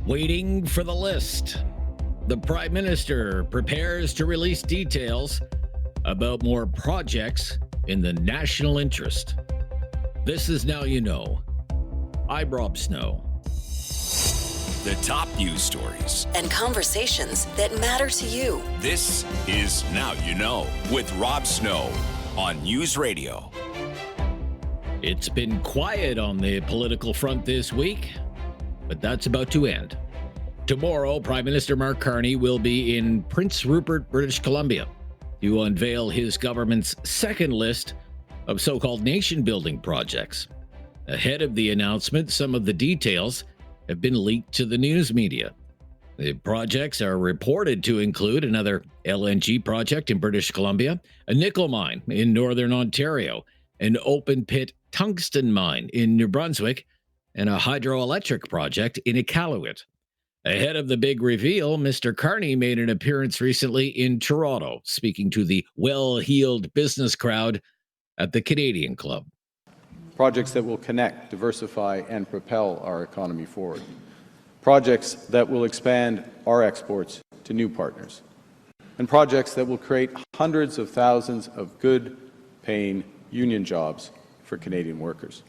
Waiting for the list. The Prime Minister prepares to release details about more projects in the national interest. This is Now You Know. I'm Rob Snow. The top news stories and conversations that matter to you. This is Now You Know with Rob Snow on News Radio. It's been quiet on the political front this week, but that's about to end. Tomorrow, Prime Minister Mark Carney will be in Prince Rupert, British Columbia, to unveil his government's second list of so-called nation-building projects. Ahead of the announcement, some of the details have been leaked to the news media. The projects are reported to include another LNG project in British Columbia, a nickel mine in northern Ontario, an open-pit tungsten mine in New Brunswick, and a hydroelectric project in Iqaluit. Ahead of the big reveal, Mr. Carney made an appearance recently in Toronto, speaking to the well-heeled business crowd at the Canadian Club. Projects that will connect, diversify, and propel our economy forward. Projects that will expand our exports to new partners. And projects that will create hundreds of thousands of good-paying union jobs for Canadian workers.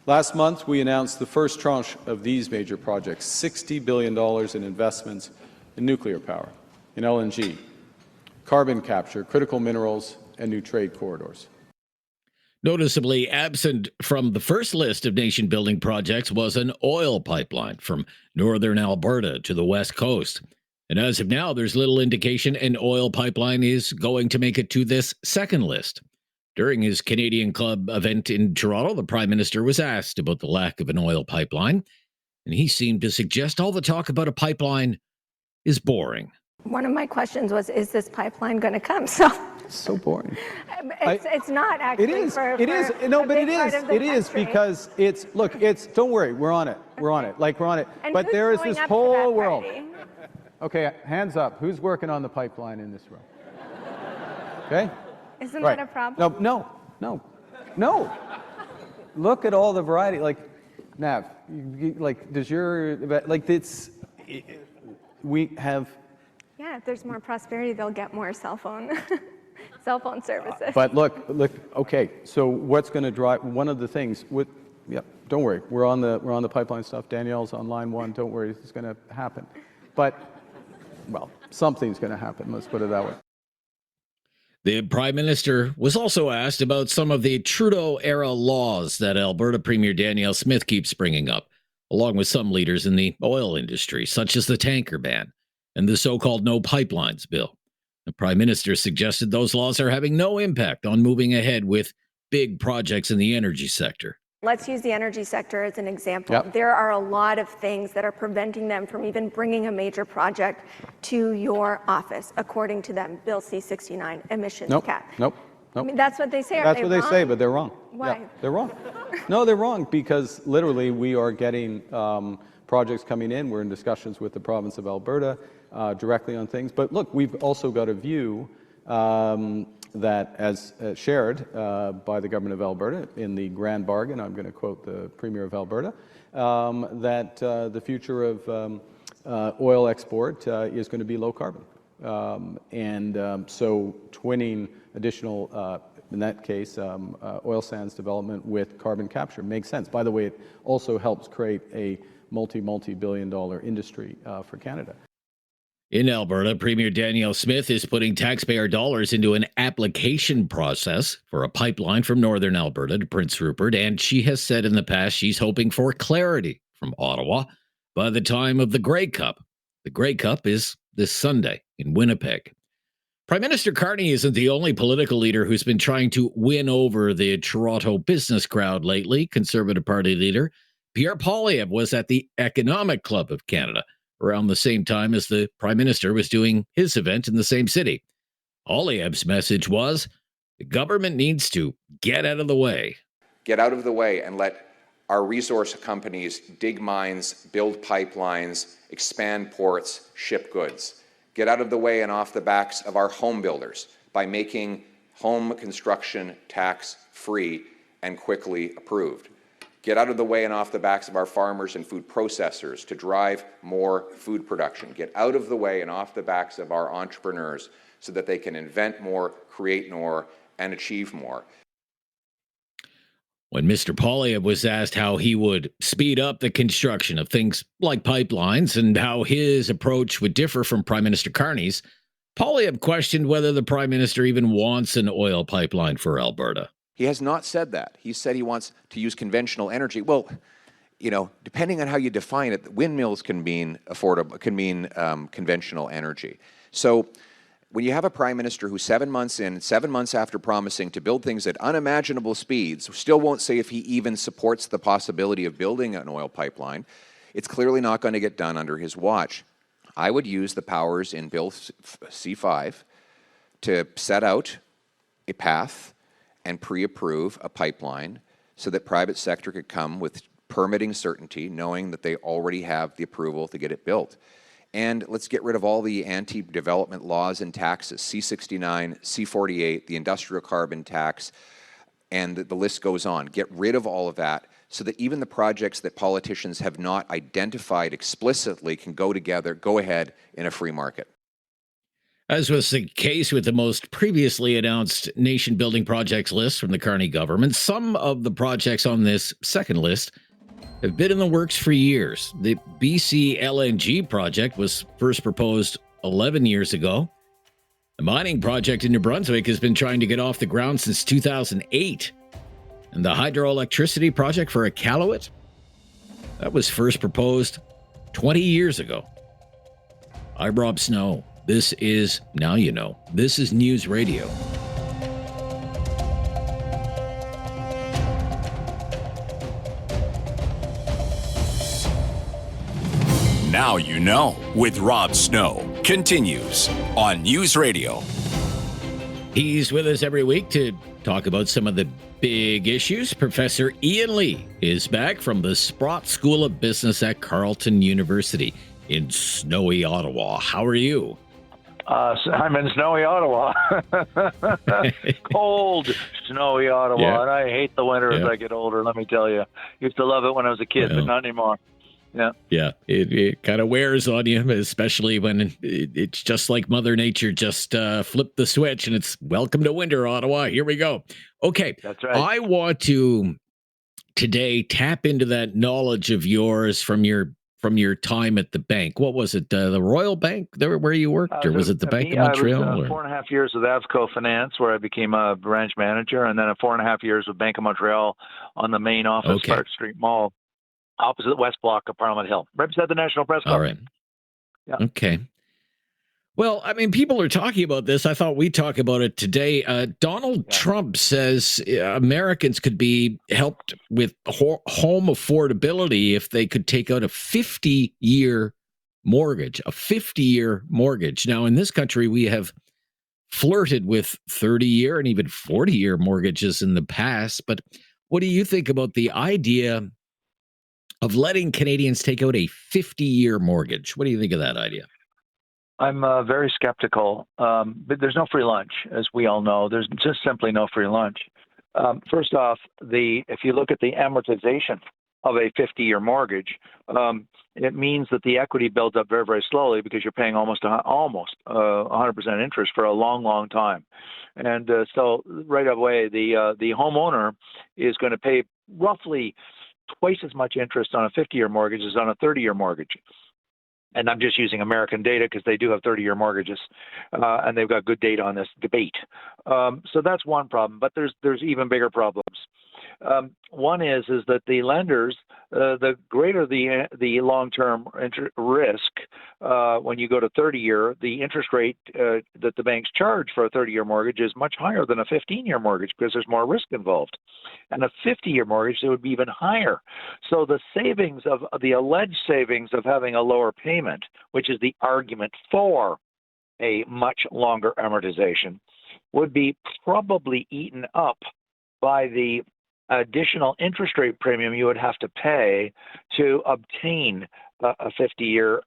Last month, we announced the first tranche of these major projects, $60 billion in investments in nuclear power, in LNG, carbon capture, critical minerals, and new trade corridors. Noticeably absent from the first list of nation-building projects was an oil pipeline from northern Alberta to the west coast. And as of now, there's little indication an oil pipeline is going to make it to this second list. During his Canadian Club event in Toronto, the Prime Minister was asked about the lack of an oil pipeline, and he seemed to suggest all the talk about a pipeline is boring. One of my questions was, is this pipeline going to come? So boring. It's not actually. It is because don't worry, we're on it. And but there is this whole world. Party? Okay, hands up. Who's working on the pipeline in this room? Okay? Isn't that a problem? No. Look at all the variety. Like, Nav, we have. Yeah, if there's more prosperity, they'll get more cell phone services. But look. Okay, so what's going to drive one of the things? Don't worry. We're on the pipeline stuff. Danielle's on line one. Don't worry, it's going to happen. But something's going to happen. Let's put it that way. The Prime Minister was also asked about some of the Trudeau-era laws that Alberta Premier Danielle Smith keeps bringing up, along with some leaders in the oil industry, such as the tanker ban and the so-called No Pipelines bill. The Prime Minister suggested those laws are having no impact on moving ahead with big projects in the energy sector. Let's use the energy sector as an example. Yep. There are a lot of things that are preventing them from even bringing a major project to your office, according to them. Bill C-69, emissions cap. Nope. I mean, that's what they say. That's what they say, but they're wrong. Why? Yeah, they're wrong. No, they're wrong because literally we are getting projects coming in. We're in discussions with the province of Alberta directly on things. But look, we've also got a view that, as shared by the government of Alberta in the grand bargain, I'm going to quote the Premier of Alberta, that the future of oil export is going to be low carbon. So twinning additional, in that case, oil sands development with carbon capture makes sense. By the way, it also helps create a multi-billion-dollar industry for Canada. In Alberta, Premier Danielle Smith is putting taxpayer dollars into an application process for a pipeline from northern Alberta to Prince Rupert, and she has said in the past she's hoping for clarity from Ottawa by the time of the Grey Cup. The Grey Cup is this Sunday in Winnipeg. Prime Minister Carney isn't the only political leader who's been trying to win over the Toronto business crowd lately. Conservative Party leader Pierre Poilievre was at the Economic Club of Canada around the same time as the Prime Minister was doing his event in the same city. Poilievre's message was, the government needs to get out of the way. Get out of the way and let our resource companies dig mines, build pipelines, expand ports, ship goods. Get out of the way and off the backs of our home builders by making home construction tax free and quickly approved. Get out of the way and off the backs of our farmers and food processors to drive more food production. Get out of the way and off the backs of our entrepreneurs so that they can invent more, create more, and achieve more. When Mr. Poilievre was asked how he would speed up the construction of things like pipelines and how his approach would differ from Prime Minister Carney's, Poilievre questioned whether the Prime Minister even wants an oil pipeline for Alberta. He has not said that. He said he wants to use conventional energy. Well, depending on how you define it, windmills can mean conventional energy. So when you have a prime minister who 7 months after promising to build things at unimaginable speeds, still won't say if he even supports the possibility of building an oil pipeline, it's clearly not going to get done under his watch. I would use the powers in Bill C-5 to set out a path and pre-approve a pipeline so that private sector could come with permitting certainty, knowing that they already have the approval to get it built. And let's get rid of all the anti-development laws and taxes, C-69, C-48, the industrial carbon tax, and the list goes on. Get rid of all of that so that even the projects that politicians have not identified explicitly can go ahead in a free market. As was the case with the most previously announced nation-building projects list from the Carney government, some of the projects on this second list have been in the works for years. The BC LNG project was first proposed 11 years ago. The mining project in New Brunswick has been trying to get off the ground since 2008. And the hydroelectricity project for Iqaluit, that was first proposed 20 years ago. I'm Rob Snow. This is Now You Know. This is News Radio. Now You Know with Rob Snow continues on News Radio. He's with us every week to talk about some of the big issues. Professor Ian Lee is back from the Sprott School of Business at Carleton University in snowy Ottawa. How are you? I'm in snowy Ottawa. Cold, snowy Ottawa. Yeah. And I hate the winter as I get older, let me tell you. Used to love it when I was a kid, but not anymore. Yeah, it kind of wears on you, especially when it's just like Mother Nature just flipped the switch and it's welcome to winter, Ottawa. Here we go. Okay, that's right. I want to today tap into that knowledge of yours from your time at the bank. What was it, the Royal Bank there where you worked, or was it the Bank of Montreal? I was 4.5 years with Avco Finance, where I became a branch manager, and then 4.5 years with Bank of Montreal on the main office, Park Street Mall, opposite the West Block of Parliament Hill, right beside the National Press Club. All right. Yeah. Okay. Well, I mean, people are talking about this. I thought we'd talk about it today. Donald Trump says Americans could be helped with home affordability if they could take out a 50-year mortgage, Now, in this country, we have flirted with 30-year and even 40-year mortgages in the past. But what do you think about the idea of letting Canadians take out a 50-year mortgage? What do you think of that idea? I'm very skeptical, but there's no free lunch, as we all know. There's just simply no free lunch. First off, if you look at the amortization of a 50-year mortgage, it means that the equity builds up very, very slowly because you're paying almost 100% interest for a long, long time. And so right away, the homeowner is going to pay roughly twice as much interest on a 50-year mortgage as on a 30-year mortgage. And I'm just using American data because they do have 30-year mortgages, and they've got good data on this debate. So that's one problem, but there's even bigger problems. One is that the lenders, the greater the long-term risk, when you go to 30-year, the interest rate that the banks charge for a 30-year mortgage is much higher than a 15-year mortgage because there's more risk involved. And a 50-year mortgage, it would be even higher. So the savings of the alleged savings of having a lower payment, which is the argument for a much longer amortization, would be probably eaten up by the additional interest rate premium you would have to pay to obtain a 50-year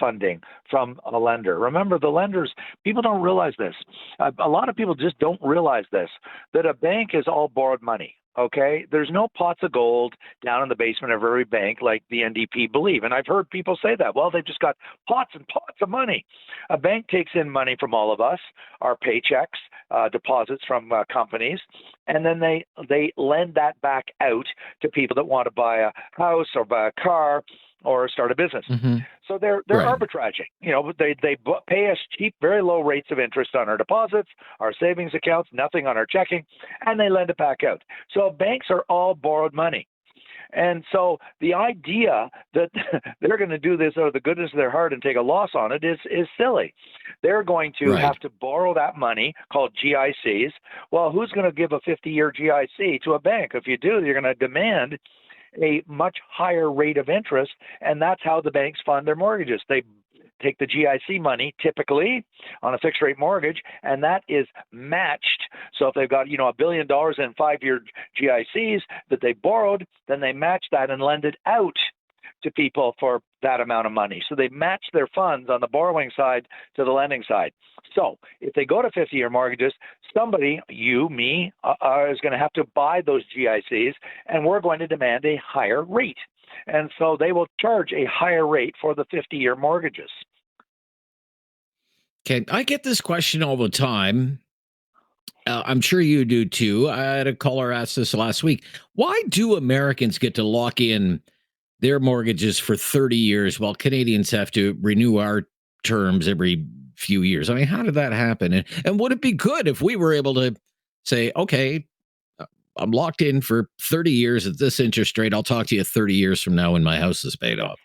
funding from a lender. Remember, the lenders, people don't realize this. A lot of people just don't realize this, that a bank is all borrowed money. okay? There's no pots of gold down in the basement of every bank like the NDP believe. And I've heard people say that. Well, they've just got pots and pots of money. A bank takes in money from all of us, our paychecks, deposits from companies, and then they lend that back out to people that want to buy a house or buy a car or start a business. So they're Right. arbitraging. You know, they pay us cheap, very low rates of interest on our deposits, our savings accounts, nothing on our checking, and they lend it back out. So banks are all borrowed money. And so the idea that they're going to do this out of the goodness of their heart and take a loss on it is silly. They're going to Right. have to borrow that money called GICs. Well, who's going to give a 50-year GIC to a bank? If you do, you're going to demand a much higher rate of interest, and that's how the banks fund their mortgages. They take the GIC money typically on a fixed rate mortgage, and that is matched. So if they've got, $1 billion in 5-year GICs that they borrowed, then they match that and lend it out to people for that amount of money. So they match their funds on the borrowing side to the lending side. So if they go to 50-year mortgages, somebody, you, me, is going to have to buy those GICs, and we're going to demand a higher rate. And so they will charge a higher rate for the 50-year mortgages. Okay, I get this question all the time. I'm sure you do too. I had a caller ask this last week. Why do Americans get to lock in their mortgages for 30 years while Canadians have to renew our terms every few years? I mean, how did that happen? And would it be good if we were able to say, okay, I'm locked in for 30 years at this interest rate. I'll talk to you 30 years from now when my house is paid off.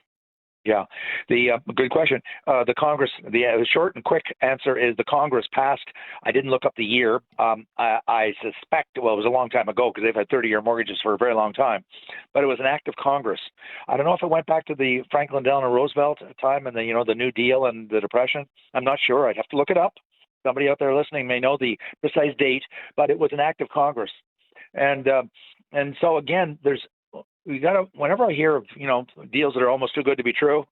Yeah, good question. The Congress, the short and quick answer is the Congress passed. I didn't look up the year. I suspect, it was a long time ago because they've had 30-year mortgages for a very long time, but it was an act of Congress. I don't know if it went back to the Franklin Delano Roosevelt time and the New Deal and the Depression. I'm not sure. I'd have to look it up. Somebody out there listening may know the precise date, but it was an act of Congress. And so again, whenever I hear of, deals that are almost too good to be true,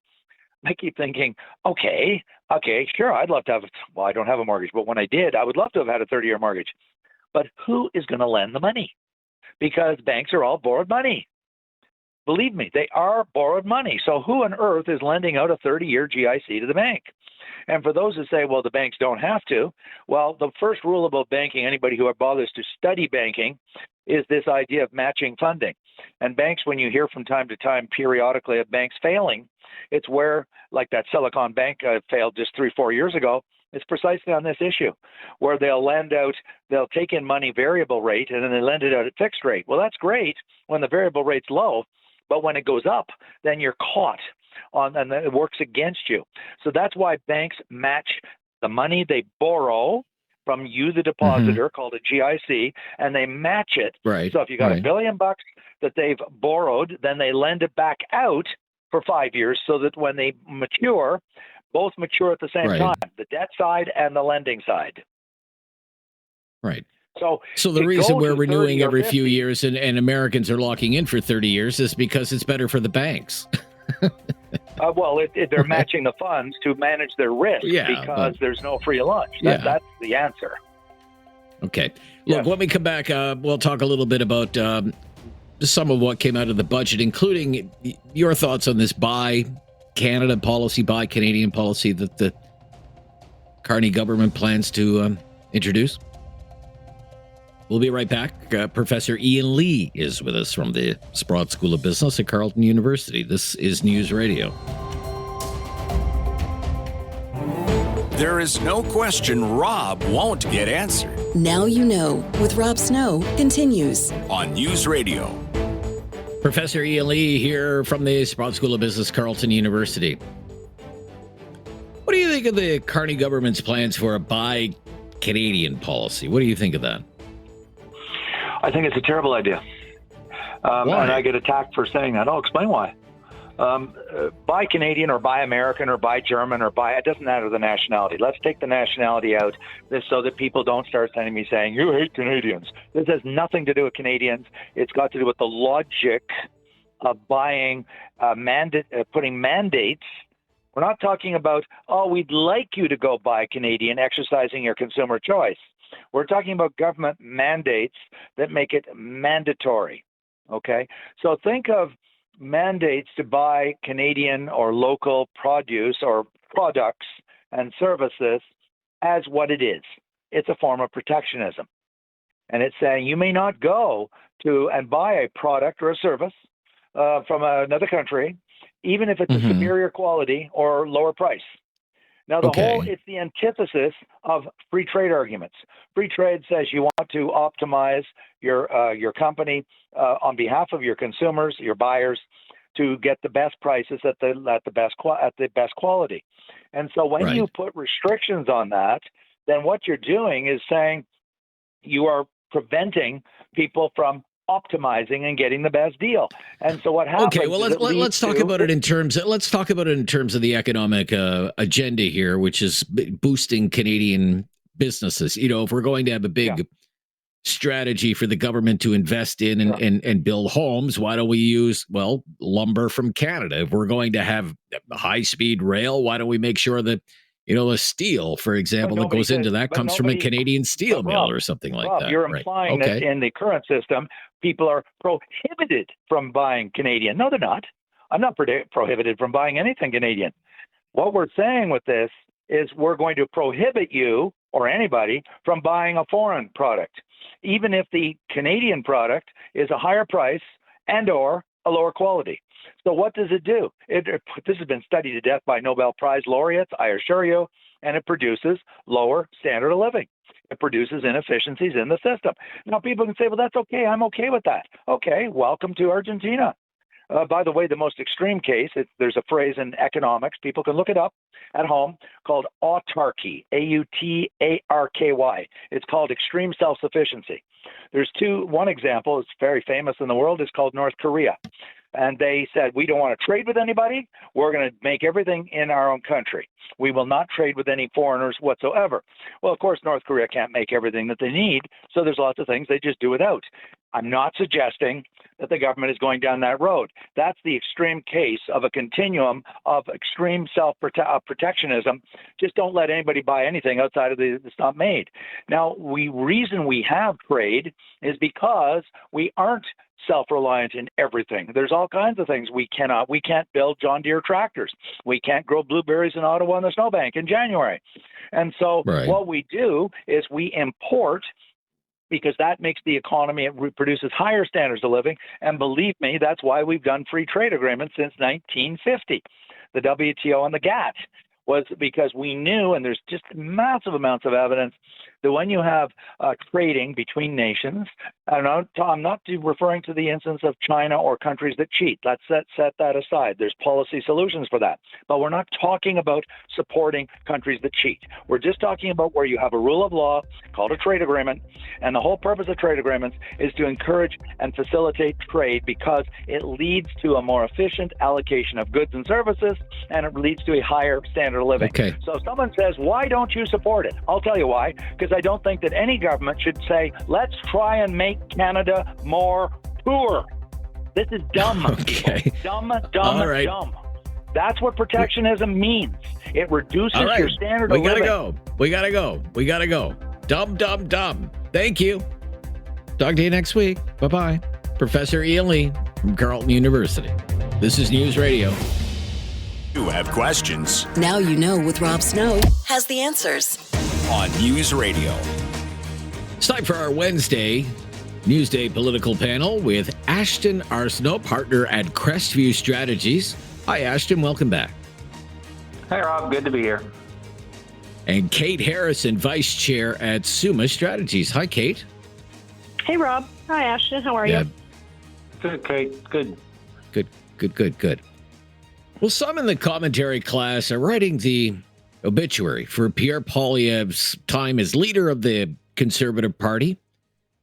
I keep thinking, okay, sure, I'd love to have, I don't have a mortgage, but when I did, I would love to have had a 30-year mortgage. But who is going to lend the money? Because banks are all borrowed money. Believe me, they are borrowed money. So who on earth is lending out a 30-year GIC to the bank? And for those who say, well, the banks don't have to, well, the first rule about banking, anybody who bothers to study banking, is this idea of matching funding. And banks, when you hear from time to time periodically of banks failing, it's where, like that Silicon Bank failed just 3-4 years ago, it's precisely on this issue, where they'll take in money variable rate, and then they lend it out at fixed rate. Well, that's great when the variable rate's low, but when it goes up, then you're caught and it works against you. So that's why banks match the money they borrow from you, the depositor, called a GIC, and they match it. Right. So if you got $1 billion that they've borrowed, then they lend it back out for 5 years so that when they mature, both mature at the same time, the debt side and the lending side. Right. So the reason we're renewing every few years and Americans are locking in for 30 years is because it's better for the banks. They're matching the funds to manage their risk because there's no free lunch. That's the answer. Okay. Look, when we come back, we'll talk a little bit about some of what came out of the budget, including your thoughts on this Buy Canada policy, Buy Canadian policy that the Carney government plans to introduce. We'll be right back. Professor Ian Lee is with us from the Sprott School of Business at Carleton University. This is News Radio. There is no question Rob won't get answered. Now You Know with Rob Snow continues on News Radio. Professor Ian Lee here from the Sprott School of Business, Carleton University. What do you think of the Carney government's plans for a Buy Canadian policy? What do you think of that? I think it's a terrible idea. And I get attacked for saying that. I'll explain why. Buy Canadian or buy American or buy German or buy, it doesn't matter the nationality. Let's take the nationality out so that people don't start sending me saying, you hate Canadians. This has nothing to do with Canadians. It's got to do with the logic of buying, putting mandates. We're not talking about, we'd like you to go buy Canadian, exercising your consumer choice. We're talking about government mandates that make it mandatory. Okay? So think of mandates to buy Canadian or local produce or products and services as what it is. It's a form of protectionism. And it's saying you may not go to and buy a product or a service from another country, even if it's a superior quality or lower price. Now, it's the antithesis of free trade arguments. Free trade says you want to optimize your company on behalf of your consumers, your buyers, to get the best prices at the best quality. And so when you put restrictions on that, then what you're doing is saying you are preventing people from optimizing and getting the best deal. And so what happens? Okay, well let's talk about it in terms of the economic agenda here, which is boosting Canadian businesses. You know, if we're going to have a big strategy for the government to invest in and build homes, why don't we use lumber from Canada? If we're going to have high-speed rail, why don't we make sure that the steel, for example, that goes into that comes from a Canadian steel mill or something like that. You're implying that in the current system, people are prohibited from buying Canadian. No, they're not. I'm not prohibited from buying anything Canadian. What we're saying with this is we're going to prohibit you or anybody from buying a foreign product, even if the Canadian product is a higher price and or a lower quality. So what does it do? This has been studied to death by Nobel Prize laureates, I assure you, and it produces lower standard of living. It produces inefficiencies in the system. Now, people can say, well, that's okay. I'm okay with that. Okay, welcome to Argentina. By the way, the most extreme case, there's a phrase in economics, people can look it up at home, called autarky, A-U-T-A-R-K-Y. It's called extreme self-sufficiency. There's one example, it's very famous in the world, it's called North Korea. And they said, we don't want to trade with anybody. We're going to make everything in our own country. We will not trade with any foreigners whatsoever. Well, of course, North Korea can't make everything that they need, so there's lots of things they just do without. I'm not suggesting that the government is going down that road. That's the extreme case of a continuum of extreme self-protectionism. Just don't let anybody buy anything outside of it's not made. Now, reason we have trade is because we aren't self-reliant in everything. There's all kinds of things we cannot. We can't build John Deere tractors. We can't grow blueberries in Ottawa on the snowbank in January. And so what we do is we import, because that makes the economy, it produces higher standards of living. And believe me, that's why we've done free trade agreements since 1950. The WTO and the GATT was because we knew, and there's just massive amounts of evidence, that when you have trading between nations, I'm not referring to the instance of China or countries that cheat. Let's set that aside. There's policy solutions for that. But we're not talking about supporting countries that cheat. We're just talking about where you have a rule of law called a trade agreement, and the whole purpose of trade agreements is to encourage and facilitate trade because it leads to a more efficient allocation of goods and services, and it leads to a higher standard of living. Okay. So if someone says, why don't you support it? I'll tell you why. Because I don't think that any government should say, let's try and make Canada more poor. This is dumb. Okay. Dumb. That's what protectionism means. It reduces your standard of living. We gotta go. Dumb. Thank you. Talk to you next week. Bye-bye. Professor Ian Lee from Carleton University. This is News Radio. You have questions. Now you know with Rob Snow has the answers. On News Radio. It's time for our Wednesday Newsday political panel with Ashton Arsenault, partner at Crestview Strategies. Hi, Ashton. Welcome back. Hi, Rob. Good to be here. And Kate Harrison, vice chair at Summa Strategies. Hi, Kate. Hey, Rob. Hi, Ashton. How are you? Good, Kate. Good. Good. Well, some in the commentary class are writing the obituary for Pierre Poilievre's time as leader of the Conservative Party,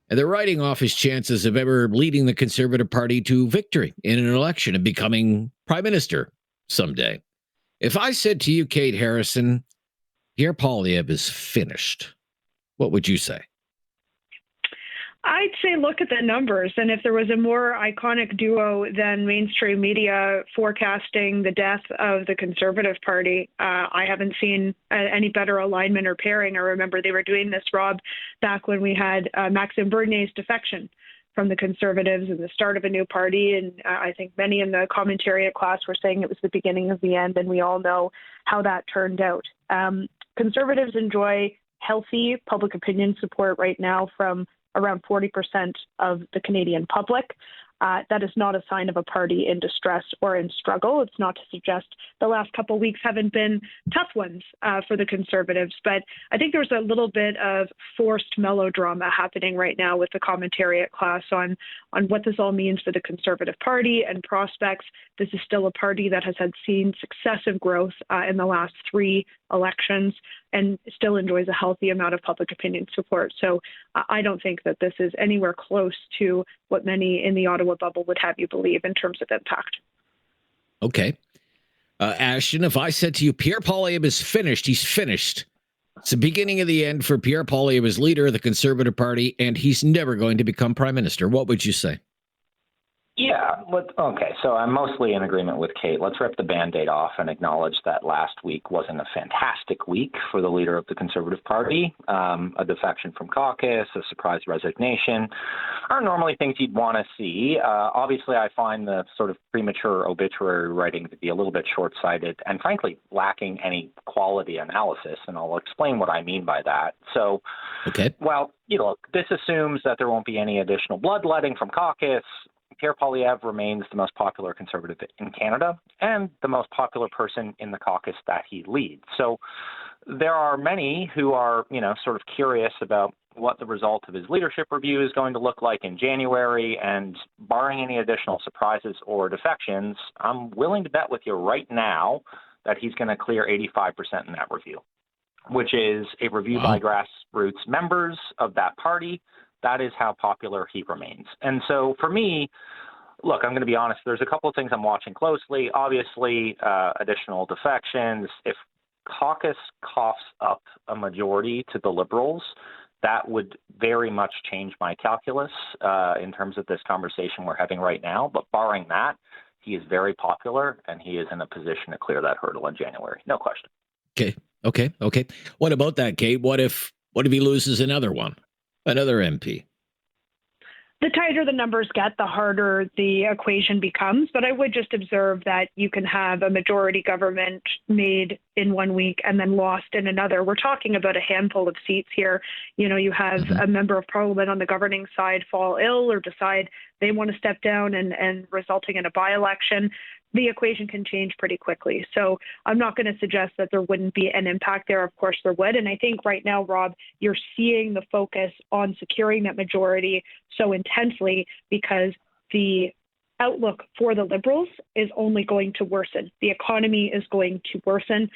and they're writing off his chances of ever leading the Conservative Party to victory in an election and becoming prime minister someday. If I said to you, Kate Harrison, Pierre Poilievre is finished, what would you say? I'd say look at the numbers. And if there was a more iconic duo than mainstream media forecasting the death of the Conservative Party, I haven't seen any better alignment or pairing. I remember they were doing this, Rob, back when we had Maxime Bernier's defection from the Conservatives and the start of a new party. And I think many in the commentariat class were saying it was the beginning of the end, and we all know how that turned out. Conservatives enjoy healthy public opinion support right now from around 40% of the Canadian public. That is not a sign of a party in distress or in struggle. It's not to suggest the last couple of weeks haven't been tough ones for the Conservatives, but I think there's a little bit of forced melodrama happening right now with the commentariat class on what this all means for the Conservative Party and prospects. This is still a party that has seen successive growth in the last 3 elections and still enjoys a healthy amount of public opinion support. So I don't think that this is anywhere close to what many in the Ottawa bubble would have you believe in terms of impact. Okay. Ashton, if I said to you, Pierre Poilievre is finished, he's finished. It's the beginning of the end for Pierre Poilievre as leader of the Conservative Party, and he's never going to become prime minister. What would you say? Yeah. Okay. So I'm mostly in agreement with Kate. Let's rip the Band-Aid off and acknowledge that last week wasn't a fantastic week for the leader of the Conservative Party. A defection from caucus, a surprise resignation are normally things you'd want to see. Obviously, I find the sort of premature obituary writing to be a little bit short-sighted and frankly lacking any quality analysis. And I'll explain what I mean by that. So, okay. Well, this assumes that there won't be any additional bloodletting from caucus. Pierre Poilievre remains the most popular Conservative in Canada and the most popular person in the caucus that he leads. So there are many who are, sort of curious about what the result of his leadership review is going to look like in January. And barring any additional surprises or defections, I'm willing to bet with you right now that he's going to clear 85% in that review, which is a review by grassroots members of that party. That is how popular he remains. And so for me, look, I'm going to be honest, there's a couple of things I'm watching closely. Obviously, additional defections. If caucus coughs up a majority to the Liberals, that would very much change my calculus in terms of this conversation we're having right now. But barring that, he is very popular, and he is in a position to clear that hurdle in January. No question. Okay. What about that, Kate? What if he loses another one? Another MP? The tighter the numbers get, the harder the equation becomes. But I would just observe that you can have a majority government made in 1 week and then lost in another. We're talking about a handful of seats here. You have a member of parliament on the governing side fall ill or decide they want to step down and resulting in a by-election. The equation can change pretty quickly. So I'm not going to suggest that there wouldn't be an impact there. Of course there would. And I think right now, Rob, you're seeing the focus on securing that majority so intensely because the outlook for the Liberals is only going to worsen. The economy is going to worsen.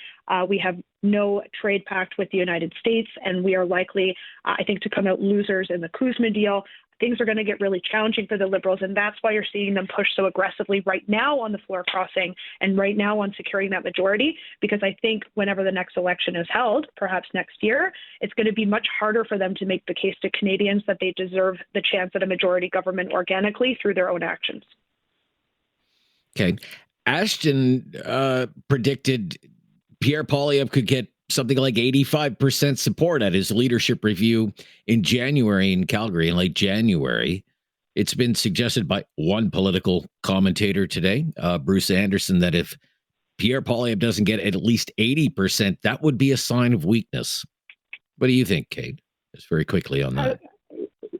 We have no trade pact with the United States, and we are likely, I think, to come out losers in the Kuzma deal. Things are going to get really challenging for the Liberals, and that's why you're seeing them push so aggressively right now on the floor crossing and right now on securing that majority, because I think whenever the next election is held, perhaps next year, it's going to be much harder for them to make the case to Canadians that they deserve the chance at a majority government organically through their own actions. Okay. Ashton predicted Pierre Poilievre could get something like 85% support at his leadership review in January in Calgary, in late January. It's been suggested by one political commentator today, Bruce Anderson, that if Pierre Poilievre doesn't get at least 80%, that would be a sign of weakness. What do you think, Kate? Just very quickly on that.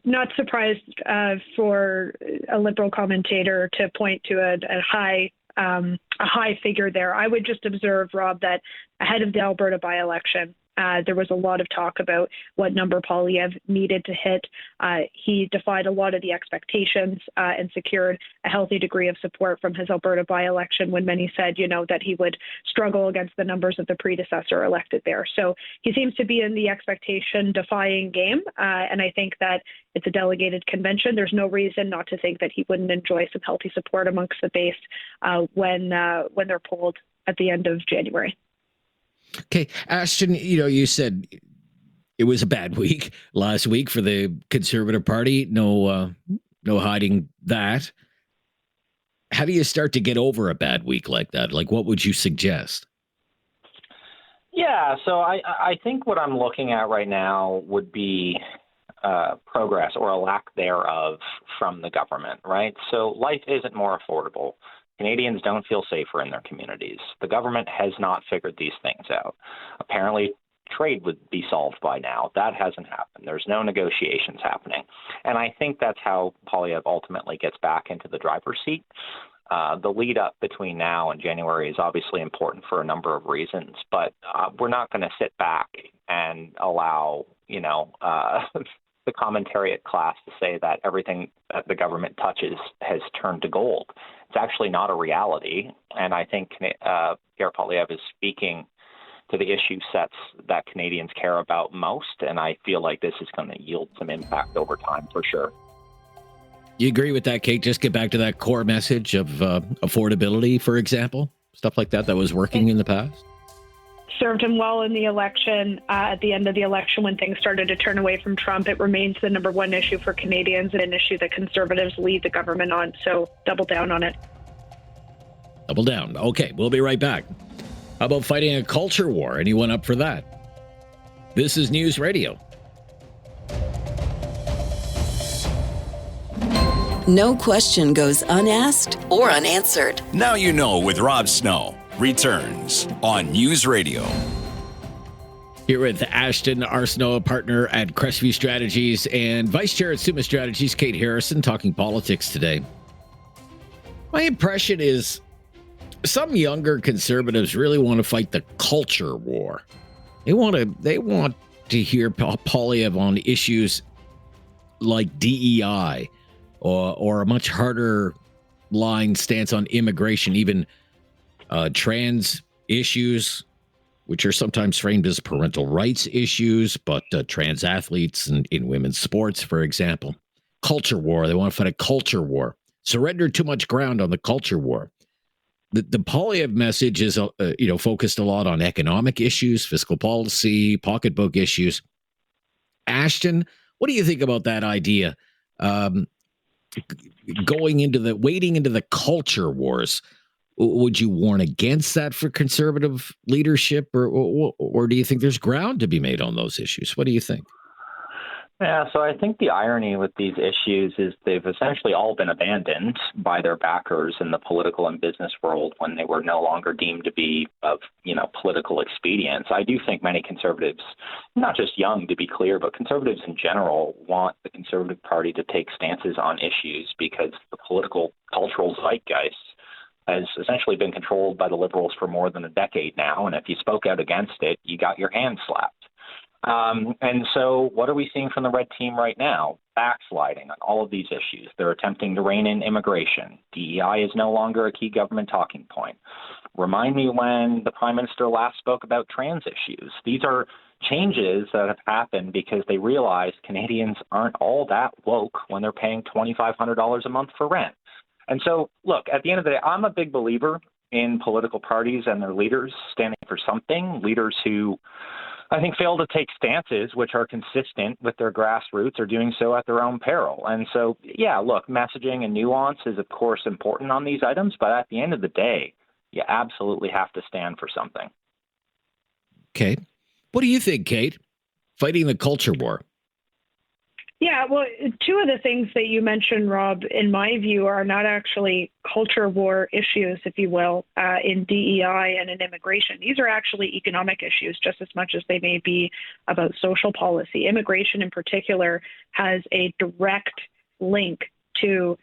Not surprised for a Liberal commentator to point to a high figure there. I would just observe, Rob, that ahead of the Alberta by-election, there was a lot of talk about what number Poilievre needed to hit. He defied a lot of the expectations and secured a healthy degree of support from his Alberta by-election when many said, that he would struggle against the numbers of the predecessor elected there. So he seems to be in the expectation-defying game, and I think that it's a delegated convention. There's no reason not to think that he wouldn't enjoy some healthy support amongst the base when they're polled at the end of January. Okay, Ashton, you said It was a bad week last week for the Conservative Party. No hiding that. How do you start to get over a bad week like that? Like, what would you suggest? Yeah, so I think what I'm looking at right now would be progress or a lack thereof from the government, right? So life isn't more affordable. Canadians don't feel safer in their communities. The government has not figured these things out. Apparently, trade would be solved by now. That hasn't happened. There's no negotiations happening. And I think that's how Poilievre ultimately gets back into the driver's seat. The lead up between now and January is obviously important for a number of reasons, but we're not going to sit back and allow, the commentariat class to say that everything that the government touches has turned to gold. It's actually not a reality. And I think Pierre Poilievre is speaking to the issue sets that Canadians care about most. And I feel like this is going to yield some impact over time for sure. You agree with that, Kate? Just get back to that core message of affordability, for example, stuff like that was working in the past. Served him well in the election. At the end of the election, when things started to turn away from Trump, it remains the number one issue for Canadians and an issue that Conservatives lead the government on. So double down on it. Double down. Okay, we'll be right back. How about fighting a culture war? Anyone up for that? This is News Radio. No question goes unasked or unanswered. Now You Know with Rob Snow returns on News Radio. Here with Ashton, Arsenault, partner at Crestview Strategies, and Vice Chair at Summa Strategies, Kate Harrison, talking politics today. My impression is some younger conservatives really want to fight the culture war. They want to hear Poilievre on issues like DEI or a much harder line stance on immigration, even trans issues, which are sometimes framed as parental rights issues, but trans athletes in women's sports, for example. Culture war. They want to fight a culture war. Surrender too much ground on the culture war. The Poilievre message is, focused a lot on economic issues, fiscal policy, pocketbook issues. Ashton, what do you think about that idea? Wading into the culture wars. Would you warn against that for conservative leadership, or do you think there's ground to be made on those issues? What do you think? Yeah, so I think the irony with these issues is they've essentially all been abandoned by their backers in the political and business world when they were no longer deemed to be of, political expedience. I do think many conservatives, not just young to be clear, but conservatives in general want the Conservative Party to take stances on issues because the political cultural zeitgeist has essentially been controlled by the Liberals for more than a decade now. And if you spoke out against it, you got your hand slapped. And so what are we seeing from the Red Team right now? Backsliding on all of these issues. They're attempting to rein in immigration. DEI is no longer a key government talking point. Remind me when the Prime Minister last spoke about trans issues. These are changes that have happened because they realized Canadians aren't all that woke when they're paying $2,500 a month for rent. And so, look, at the end of the day, I'm a big believer in political parties and their leaders standing for something, leaders who I think fail to take stances which are consistent with their grassroots or doing so at their own peril. And so, yeah, look, messaging and nuance is, of course, important on these items, but at the end of the day, you absolutely have to stand for something. Okay. What do you think, Kate? Fighting the culture war. Yeah, well, two of the things that you mentioned, Rob, in my view, are not actually culture war issues, if you will, in DEI and in immigration. These are actually economic issues just as much as they may be about social policy. Immigration in particular has a direct link to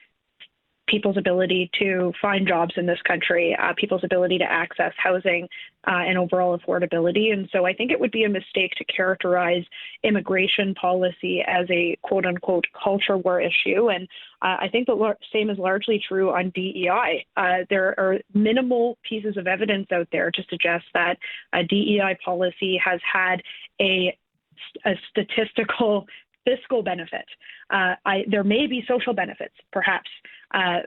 people's ability to find jobs in this country, people's ability to access housing and overall affordability. And so I think it would be a mistake to characterize immigration policy as a quote unquote culture war issue. And I think the same is largely true on DEI. There are minimal pieces of evidence out there to suggest that DEI policy has had a statistical fiscal benefit. There may be social benefits, perhaps,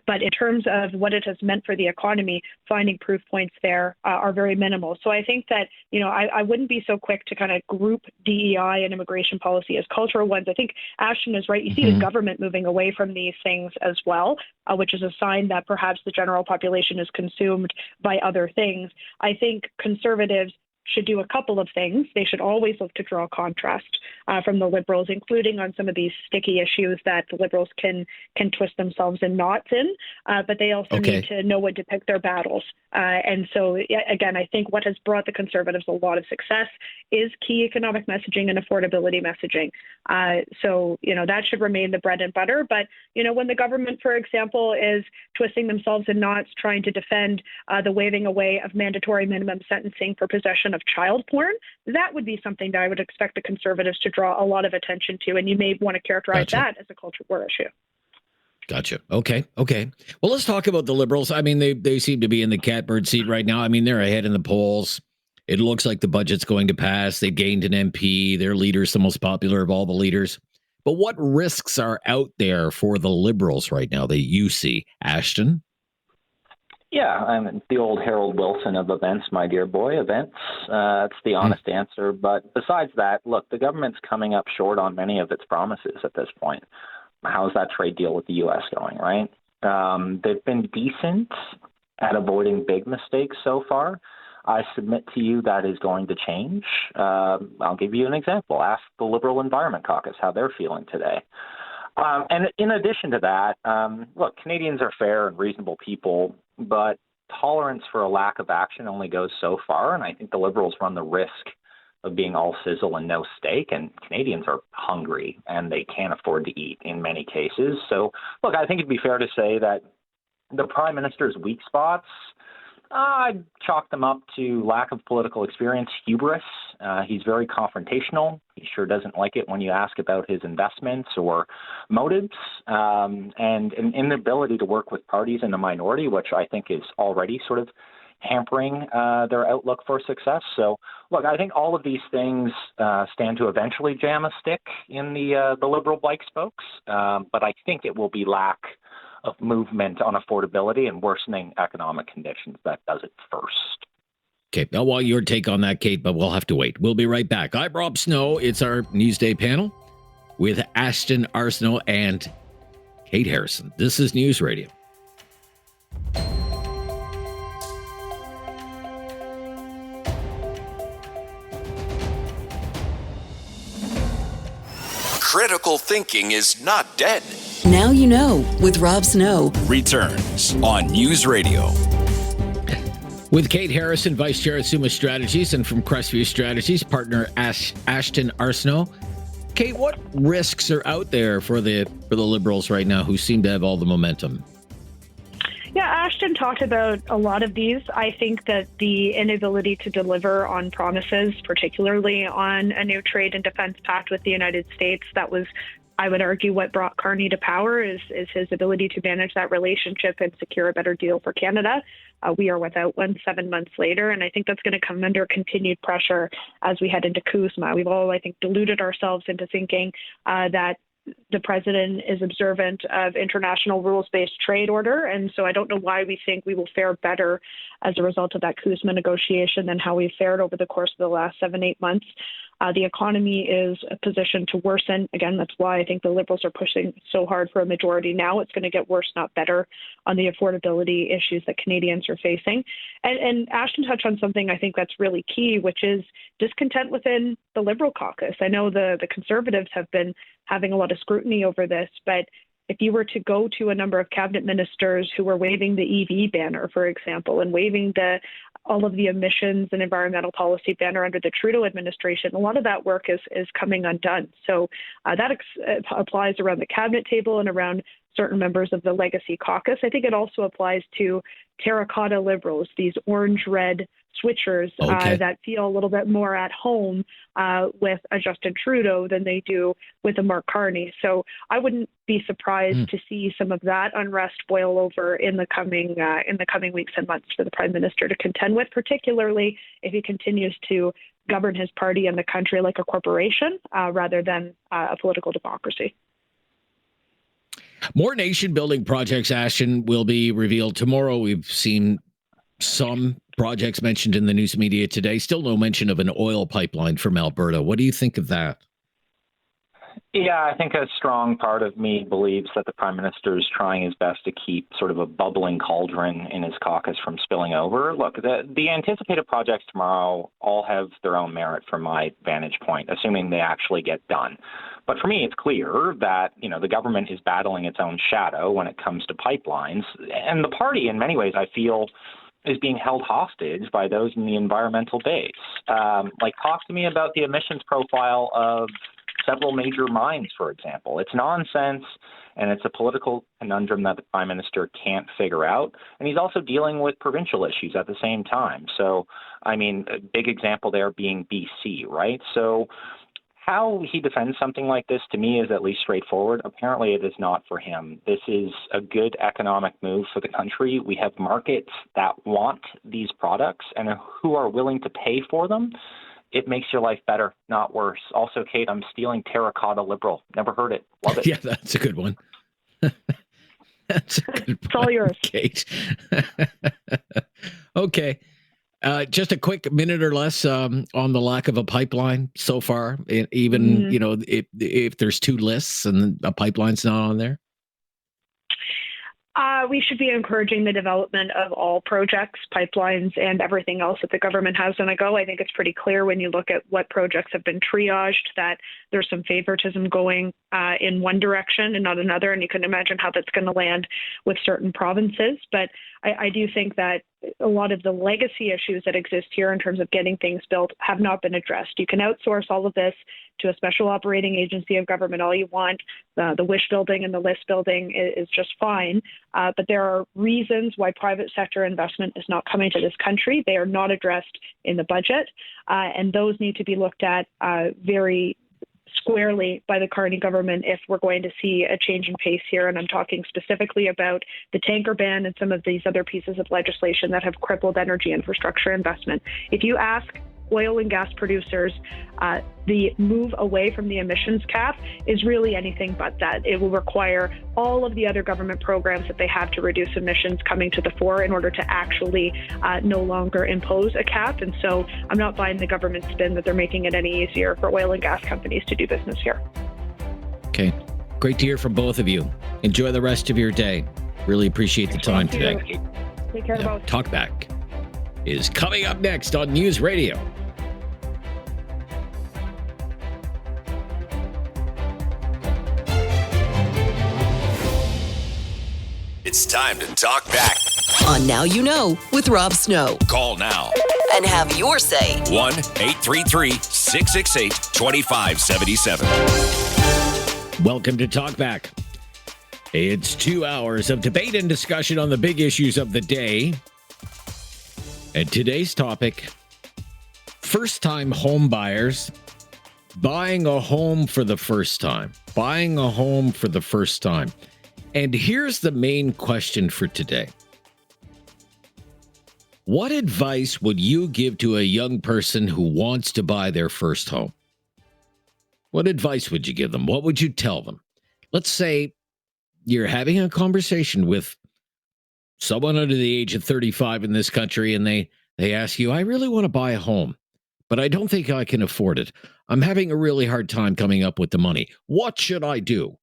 but in terms of what it has meant for the economy, finding proof points there are very minimal. So I think that, I wouldn't be so quick to kind of group DEI and immigration policy as cultural ones. I think Ashton is right. You see the government moving away from these things as well, which is a sign that perhaps the general population is consumed by other things. I think conservatives should do a couple of things. They should always look to draw contrast from the Liberals, including on some of these sticky issues that the Liberals can twist themselves in knots in. But they also need to know when to pick their battles. And so, again, I think what has brought the Conservatives a lot of success is key economic messaging and affordability messaging. So, that should remain the bread and butter. But, when the government, for example, is twisting themselves in knots trying to defend the waving away of mandatory minimum sentencing for possession of child porn, that would be something that I would expect the Conservatives to draw a lot of attention to. And you may want to characterize that as a culture war issue. Gotcha. Okay. Well, let's talk about the Liberals. I mean, they seem to be in the catbird seat right now. I mean, they're ahead in the polls. It looks like the budget's going to pass. They gained an MP. Their leader's the most popular of all the leaders. But what risks are out there for the Liberals right now that you see, Ashton? Yeah, I'm the old Harold Wilson of events, my dear boy. Events, that's the honest answer. But besides that, look, the government's coming up short on many of its promises at this point. How's that trade deal with the U.S. going, right? They've been decent at avoiding big mistakes so far. I submit to you that is going to change. I'll give you an example. Ask the Liberal Environment Caucus how they're feeling today. And in addition to that, look, Canadians are fair and reasonable people, but tolerance for a lack of action only goes so far, and I think the Liberals run the risk of being all sizzle and no steak, and Canadians are hungry, and they can't afford to eat in many cases. So, look, I think it'd be fair to say that the Prime Minister's weak spots, I'd chalk them up to lack of political experience, hubris. He's very confrontational. He sure doesn't like it when you ask about his investments or motives, and an inability to work with parties in the minority, which I think is already sort of hampering their outlook for success. So, look, I think all of these things stand to eventually jam a stick in the Liberal bike spokes, but I think it will be lack of movement on affordability and worsening economic conditions that does it first. Okay, now while your take on that, Kate, but we'll have to wait. We'll be right back. I'm Rob Snow. It's our Newsday panel with Ashton, Arsenault, and Kate Harrison. This is News Radio. Critical thinking is not dead. Now you know with Rob Snow. Returns on News Radio. With Kate Harrison, Vice Chair at Summa Strategies, and from Crestview Strategies, partner Ashton Arsenault. Kate, what risks are out there for the Liberals right now who seem to have all the momentum? Yeah, Ashton talked about a lot of these. I think that the inability to deliver on promises, particularly on a new trade and defense pact with the United States, that was, I would argue, what brought Carney to power is his ability to manage that relationship and secure a better deal for Canada. We are without one 7 months later, and I think that's going to come under continued pressure as we head into CUSMA. We've all, I think, deluded ourselves into thinking that the president is observant of international rules-based trade order, and so I don't know why we think we will fare better as a result of that CUSMA negotiation than how we fared over the course of the last 7-8 months. The economy is positioned to worsen. Again, that's why I think the Liberals are pushing so hard for a majority now. It's going to get worse, not better, on the affordability issues that Canadians are facing. And Ashton touched on something I think that's really key, which is discontent within the Liberal caucus. I know the Conservatives have been having a lot of scrutiny over this, but if you were to go to a number of cabinet ministers who were waving the EV banner, for example, and waving all of the emissions and environmental policy banner under the Trudeau administration, a lot of that work is coming undone. So that applies around the cabinet table and around certain members of the Legacy Caucus. I think it also applies to terracotta Liberals, these orange-red switchers that feel a little bit more at home with a Justin Trudeau than they do with a Mark Carney. So I wouldn't be surprised to see some of that unrest boil over in the coming weeks and months for the Prime Minister to contend with, particularly if he continues to govern his party and the country like a corporation rather than a political democracy. More nation-building projects, Ashton, will be revealed tomorrow. We've seen some projects mentioned in the news media today. Still no mention of an oil pipeline from Alberta. What do you think of that? Yeah, I think a strong part of me believes that the Prime Minister is trying his best to keep sort of a bubbling cauldron in his caucus from spilling over. Look, the anticipated projects tomorrow all have their own merit from my vantage point, assuming they actually get done. But for me, it's clear that, the government is battling its own shadow when it comes to pipelines. And the party, in many ways, I feel, is being held hostage by those in the environmental base. Talk to me about the emissions profile of several major mines, for example. It's nonsense, and it's a political conundrum that the Prime Minister can't figure out. And he's also dealing with provincial issues at the same time. So, a big example there being BC, right? So how he defends something like this, to me, is at least straightforward. Apparently, it is not for him. This is a good economic move for the country. We have markets that want these products and who are willing to pay for them. It makes your life better, not worse. Also, Kate, I'm stealing Terracotta Liberal. Never heard it. Love it. Yeah, that's a good one. That's a good one. It's all yours. Kate. Okay. Just a quick minute or less on the lack of a pipeline so far. Even, if there's two lists and a pipeline's not on there. We should be encouraging the development of all projects, pipelines, and everything else that the government has on the go. I think it's pretty clear when you look at what projects have been triaged that there's some favoritism going in one direction and not another, and you can imagine how that's going to land with certain provinces. But I do think that a lot of the legacy issues that exist here in terms of getting things built have not been addressed. You can outsource all of this to a special operating agency of government all you want. The wish building and the list building is just fine. But there are reasons why private sector investment is not coming to this country. They are not addressed in the budget. And those need to be looked at very squarely by the Carney government if we're going to see a change in pace here. And I'm talking specifically about the tanker ban and some of these other pieces of legislation that have crippled energy infrastructure investment. If you ask oil and gas producers, the move away from the emissions cap is really anything but that. It will require all of the other government programs that they have to reduce emissions coming to the fore in order to actually no longer impose a cap. And so I'm not buying the government spin that they're making it any easier for oil and gas companies to do business here. Okay. Great to hear from both of you. Enjoy the rest of your day. Really appreciate the time today. Take care, both. Talkback is coming up next on News Radio. It's time to talk back. On Now You Know with Rob Snow. Call now. And have your say. 1-833-668-2577. Welcome to Talkback. It's 2 hours of debate and discussion on the big issues of the day. And today's topic, first-time home buyers buying a home for the first time. Buying a home for the first time. And here's the main question for today. What advice would you give to a young person who wants to buy their first home? What advice would you give them? What would you tell them? Let's say you're having a conversation with someone under the age of 35 in this country, and they ask you, I really want to buy a home, but I don't think I can afford it. I'm having a really hard time coming up with the money. What should I do?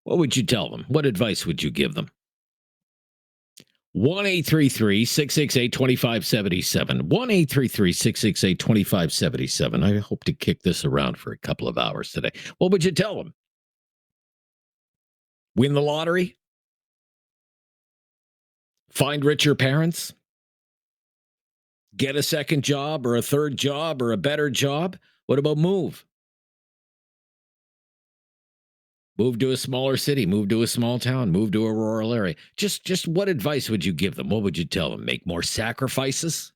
What would you tell them? What advice would you give them? 1-833-668-2577. 1-833-668-2577. I hope to kick this around for a couple of hours today. What would you tell them? Win the lottery? Find richer parents? Get a second job or a third job or a better job? What about move? Move to a smaller city, move to a small town, move to a rural area. Just what advice would you give them? What would you tell them? Make more sacrifices?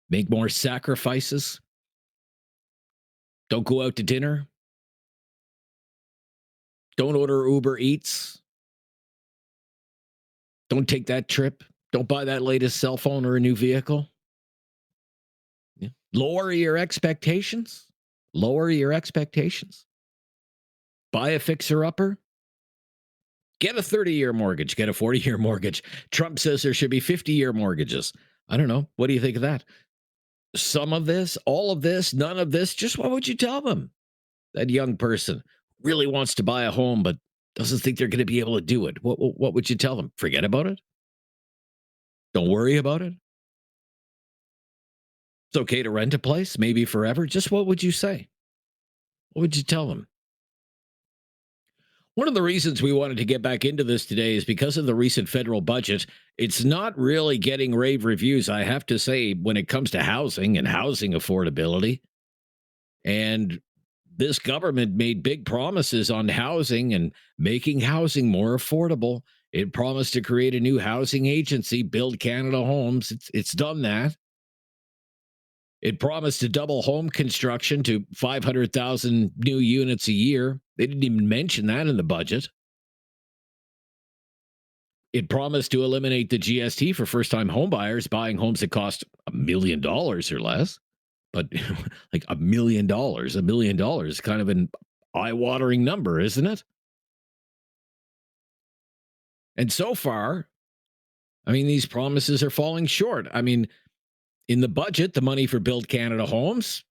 Make more sacrifices? Don't go out to dinner? Don't order Uber Eats? Don't take that trip? Don't buy that latest cell phone or a new vehicle? Lower your expectations. Lower your expectations. Buy a fixer-upper. Get a 30-year mortgage. Get a 40-year mortgage. Trump says there should be 50-year mortgages. I don't know. What do you think of that? Some of this, all of this, none of this. Just what would you tell them? That young person really wants to buy a home, but doesn't think they're going to be able to do it. What would you tell them? Forget about it? Don't worry about it? It's okay to rent a place, maybe forever. Just what would you say? What would you tell them? One of the reasons we wanted to get back into this today is because of the recent federal budget. It's not really getting rave reviews, I have to say, when it comes to housing and housing affordability. And this government made big promises on housing and making housing more affordable. It promised to create a new housing agency, Build Canada Homes. It's done that. It promised to double home construction to 500,000 new units a year. They didn't even mention that in the budget. It promised to eliminate the GST for first-time homebuyers buying homes that cost $1 million or less. But like $1 million is kind of an eye-watering number, isn't it? And so far, I mean, these promises are falling short. I mean, in the budget, the money for Build Canada Homes,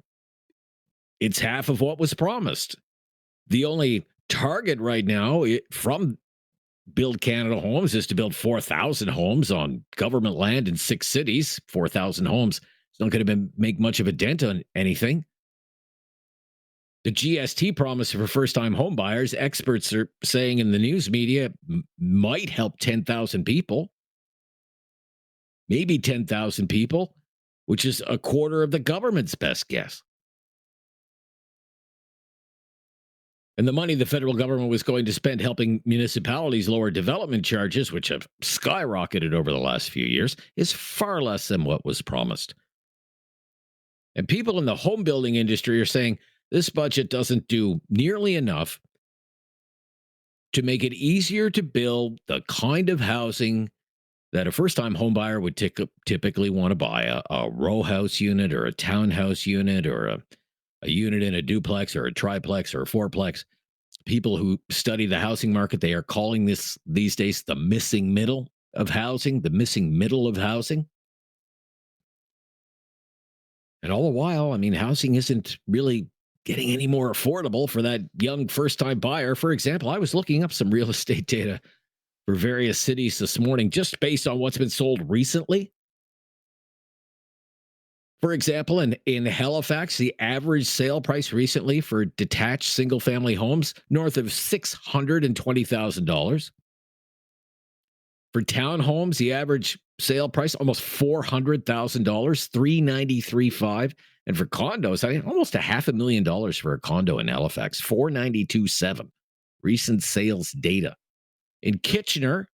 it's half of what was promised. The only target right now from Build Canada Homes is to build 4,000 homes on government land in 6 cities. 4,000 homes. It's not going to make much of a dent on anything. The GST promise for first-time home buyers, experts are saying in the news media, might help 10,000 people. Maybe 10,000 people, which is a quarter of the government's best guess. And the money the federal government was going to spend helping municipalities lower development charges, which have skyrocketed over the last few years, is far less than what was promised. And people in the home building industry are saying this budget doesn't do nearly enough to make it easier to build the kind of housing that a first-time homebuyer would typically want to buy, a row house unit or a townhouse unit or a unit in a duplex or a triplex or a fourplex. People who study the housing market, they are calling this these days the missing middle of housing, the missing middle of housing. And all the while, I mean, housing isn't really getting any more affordable for that young first-time buyer. For example, I was looking up some real estate data for various cities this morning, just based on what's been sold recently. For example, in Halifax, the average sale price recently for detached single-family homes, north of $620,000. For townhomes, the average sale price, almost $400,000, $393,500. And for condos, almost $500,000 for a condo in Halifax, $492,700. Recent sales data. In Kitchener,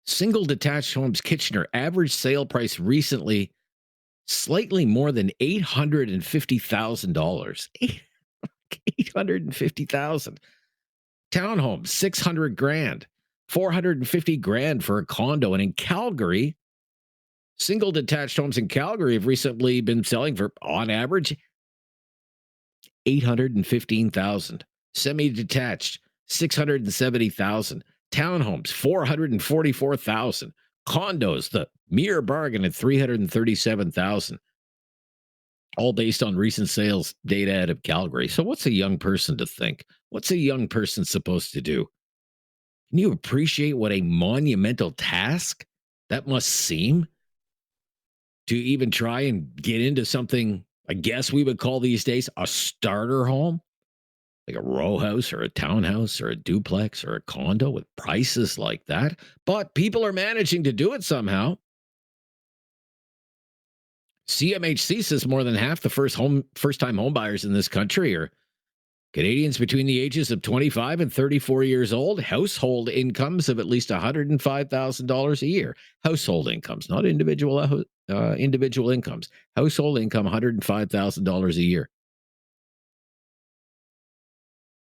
single detached homes, Kitchener, average sale price recently, slightly more than $850,000. $850,000. Townhomes, $600,000. $450,000 for a condo. And in Calgary, single detached homes in Calgary have recently been selling for, on average, $815,000. Semi-detached, $670,000. Townhomes, $444,000. Condos, the mere bargain at $337,000. All based on recent sales data out of Calgary. So what's a young person to think? What's a young person supposed to do? Can you appreciate what a monumental task that must seem to even try and get into something, I guess we would call these days a starter home? Like a row house or a townhouse or a duplex or a condo with prices like that. But people are managing to do it somehow. CMHC says more than half the first-time homebuyers in this country are Canadians between the ages of 25 and 34 years old. Household incomes of at least $105,000 a year. Household incomes, not individual incomes. Household income, $105,000 a year.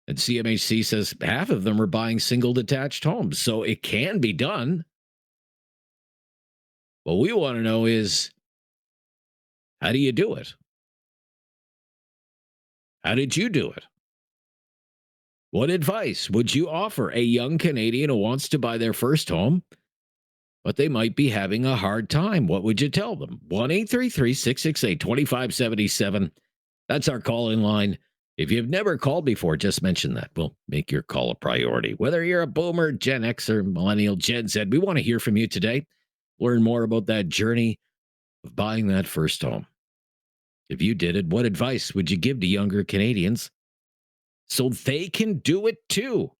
And CMHC says half of them are buying single detached homes. So it can be done. What we want to know is, How do you do it? How did you do it? What advice would you offer a young Canadian who wants to buy their first home, but they might be having a hard time? What would you tell them? 1-833-668-2577. That's our call-in line. If you've never called before, just mention that. We'll make your call a priority. Whether you're a boomer, Gen X, or millennial, Gen Z, we want to hear from you today. Learn more about that journey of buying that first home. If you did it, what advice would you give to younger Canadians so they can do it too?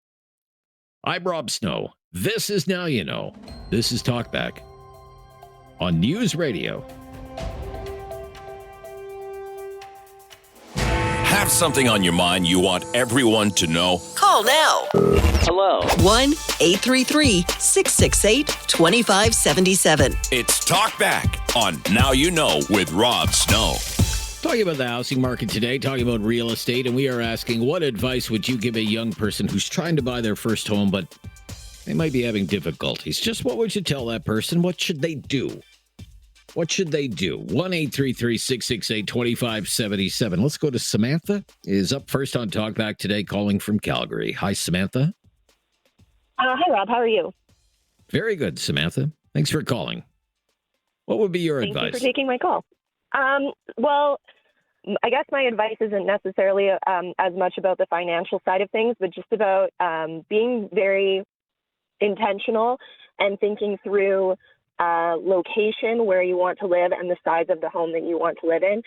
I'm Rob Snow. This is Now You Know. This is Talkback on News Radio. Have something on your mind you want everyone to know? Call now. Hello. 1-833-668-2577. It's Talkback on Now You Know with Rob Snow. Talking about the housing market today, talking about real estate, and we are asking, what advice would you give a young person who's trying to buy their first home, but they might be having difficulties? Just what would you tell that person? What should they do? What should they do? 1-833-668-2577. Let's go to Samantha. Is up first on Talkback today, calling from Calgary. Hi, Samantha. Hi, Rob. How are you? Very good, Samantha. Thanks for calling. What would be your advice? Thank you for taking my call. Well, I guess my advice isn't necessarily as much about the financial side of things, but just about being very intentional and thinking through location, where you want to live, and the size of the home that you want to live in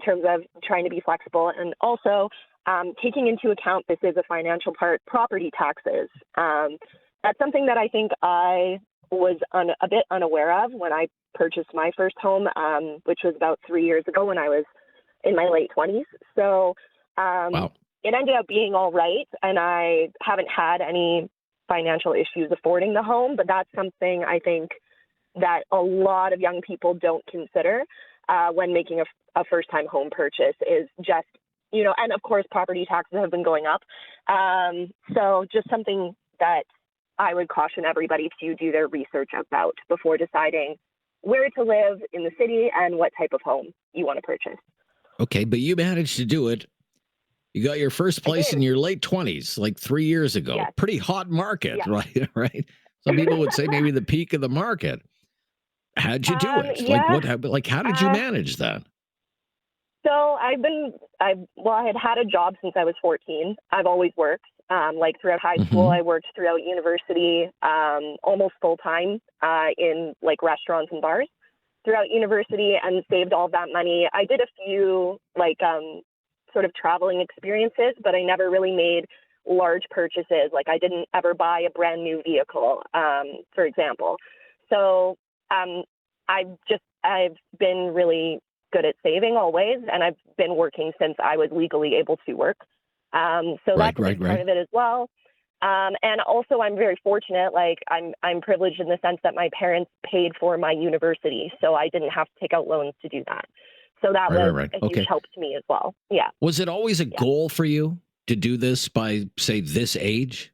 terms of trying to be flexible. And also taking into account, this is a financial part, property taxes. That's something that I think I was a bit unaware of when I purchased my first home, which was about 3 years ago when I was in my late 20s. So Wow. It ended up being all right, and I haven't had any financial issues affording the home, but that's something I think that a lot of young people don't consider when making a first-time home purchase, is just, and of course, property taxes have been going up. So just something that I would caution everybody to do their research about before deciding where to live in the city and what type of home you want to purchase. Okay, but you managed to do it. You got your first place in your late 20s, like 3 years ago. Yes. Pretty hot market, Yes. right? Some people would say maybe the peak of the market. How'd you do it? Yeah. How did you manage that? So I had a job since I was 14. I've always worked. Throughout high school, I worked throughout university, almost full time in restaurants and bars throughout university, and saved all that money. I did a few sort of traveling experiences, but I never really made large purchases. I didn't ever buy a brand new vehicle, for example. So I've been really good at saving always, and I've been working since I was legally able to work. So that's a big part of it as well. And also I'm very fortunate, I'm privileged in the sense that my parents paid for my university, so I didn't have to take out loans to do that. So that was a huge help to me as well. Yeah. Was it always a goal for you to do this by, say, this age?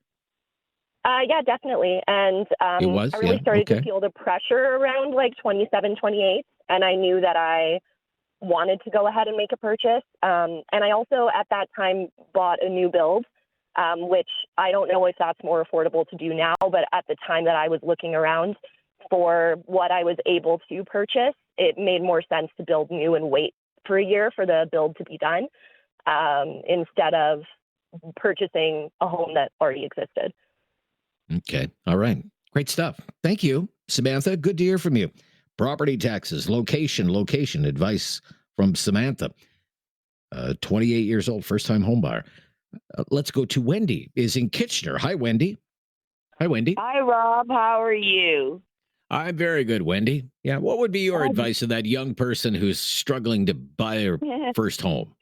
Yeah, definitely. And it was? I really started to feel the pressure around 27, 28, and I knew that I wanted to go ahead and make a purchase. And I also, at that time, bought a new build, which I don't know if that's more affordable to do now, but at the time that I was looking around for what I was able to purchase, it made more sense to build new and wait for a year for the build to be done, instead of purchasing a home that already existed. Okay. All right. Great stuff. Thank you, Samantha. Good to hear from you. Property taxes, location advice from Samantha, 28 years old, first-time homebuyer. Let's go to Wendy, is in Kitchener. Hi, Wendy. Hi, Wendy. Hi, Rob. How are you? I'm very good, Wendy. Yeah, what would be your advice to that young person who's struggling to buy their first home?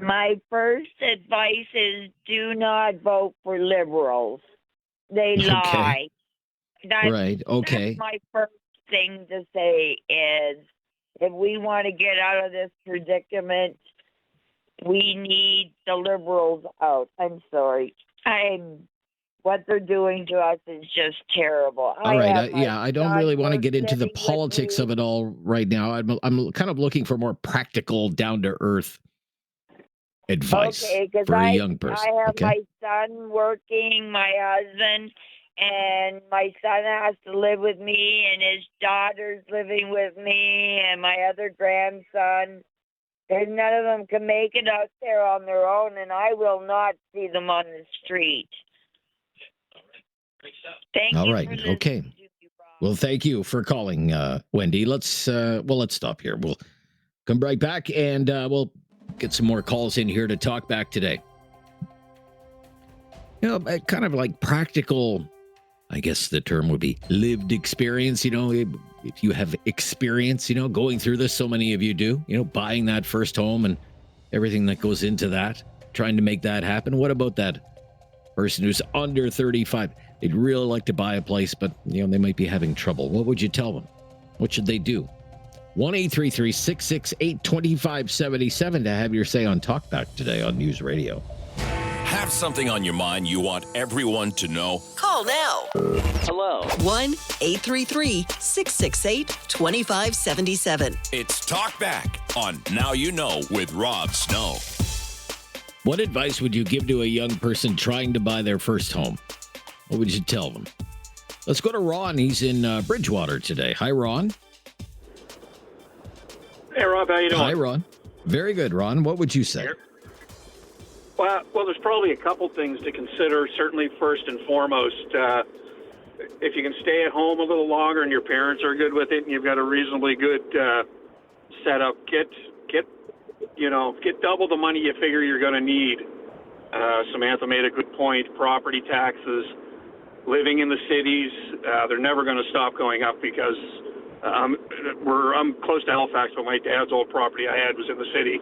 My first advice is do not vote for liberals. They lie. Right, okay. That's my first thing to say is if we want to get out of this predicament, we need the liberals out. I'm sorry. I'm What they're doing to us is just terrible. All right. I don't really want to get into the politics of it all right now. I'm kind of looking for more practical, down to earth advice for a young person. I have my son working, my husband, and my son has to live with me, and his daughter's living with me, and my other grandson. There's none of them can make it out there on their own, and I will not see them on the street. All right. Okay. Well, thank you for calling, Wendy. Let's stop here. We'll come right back, and we'll get some more calls in here to talk back today. Kind of like practical, I guess the term would be lived experience. If you have experience, going through this, so many of you do, buying that first home and everything that goes into that, trying to make that happen. What about that person who's under 35? They'd really like to buy a place, but they might be having trouble. What would you tell them? What should they do? 1-833-668-2577 to have your say on Talkback today on News Radio. Have something on your mind you want everyone to know? Call now. Hello. 1-833-668-2577. It's Talkback on Now You Know with Rob Snow. What advice would you give to a young person trying to buy their first home? What would you tell them? Let's go to Ron. He's in Bridgewater today. Hi, Ron. Hey, Rob. How you doing? Hi, Ron. Very good, Ron. What would you say? Well, there's probably a couple things to consider. Certainly, first and foremost, if you can stay at home a little longer and your parents are good with it, and you've got a reasonably good setup, get double the money you figure you're going to need. Samantha made a good point. Property taxes, living in the cities, they're never going to stop going up because I'm close to Halifax, but my dad's old property I had was in the city,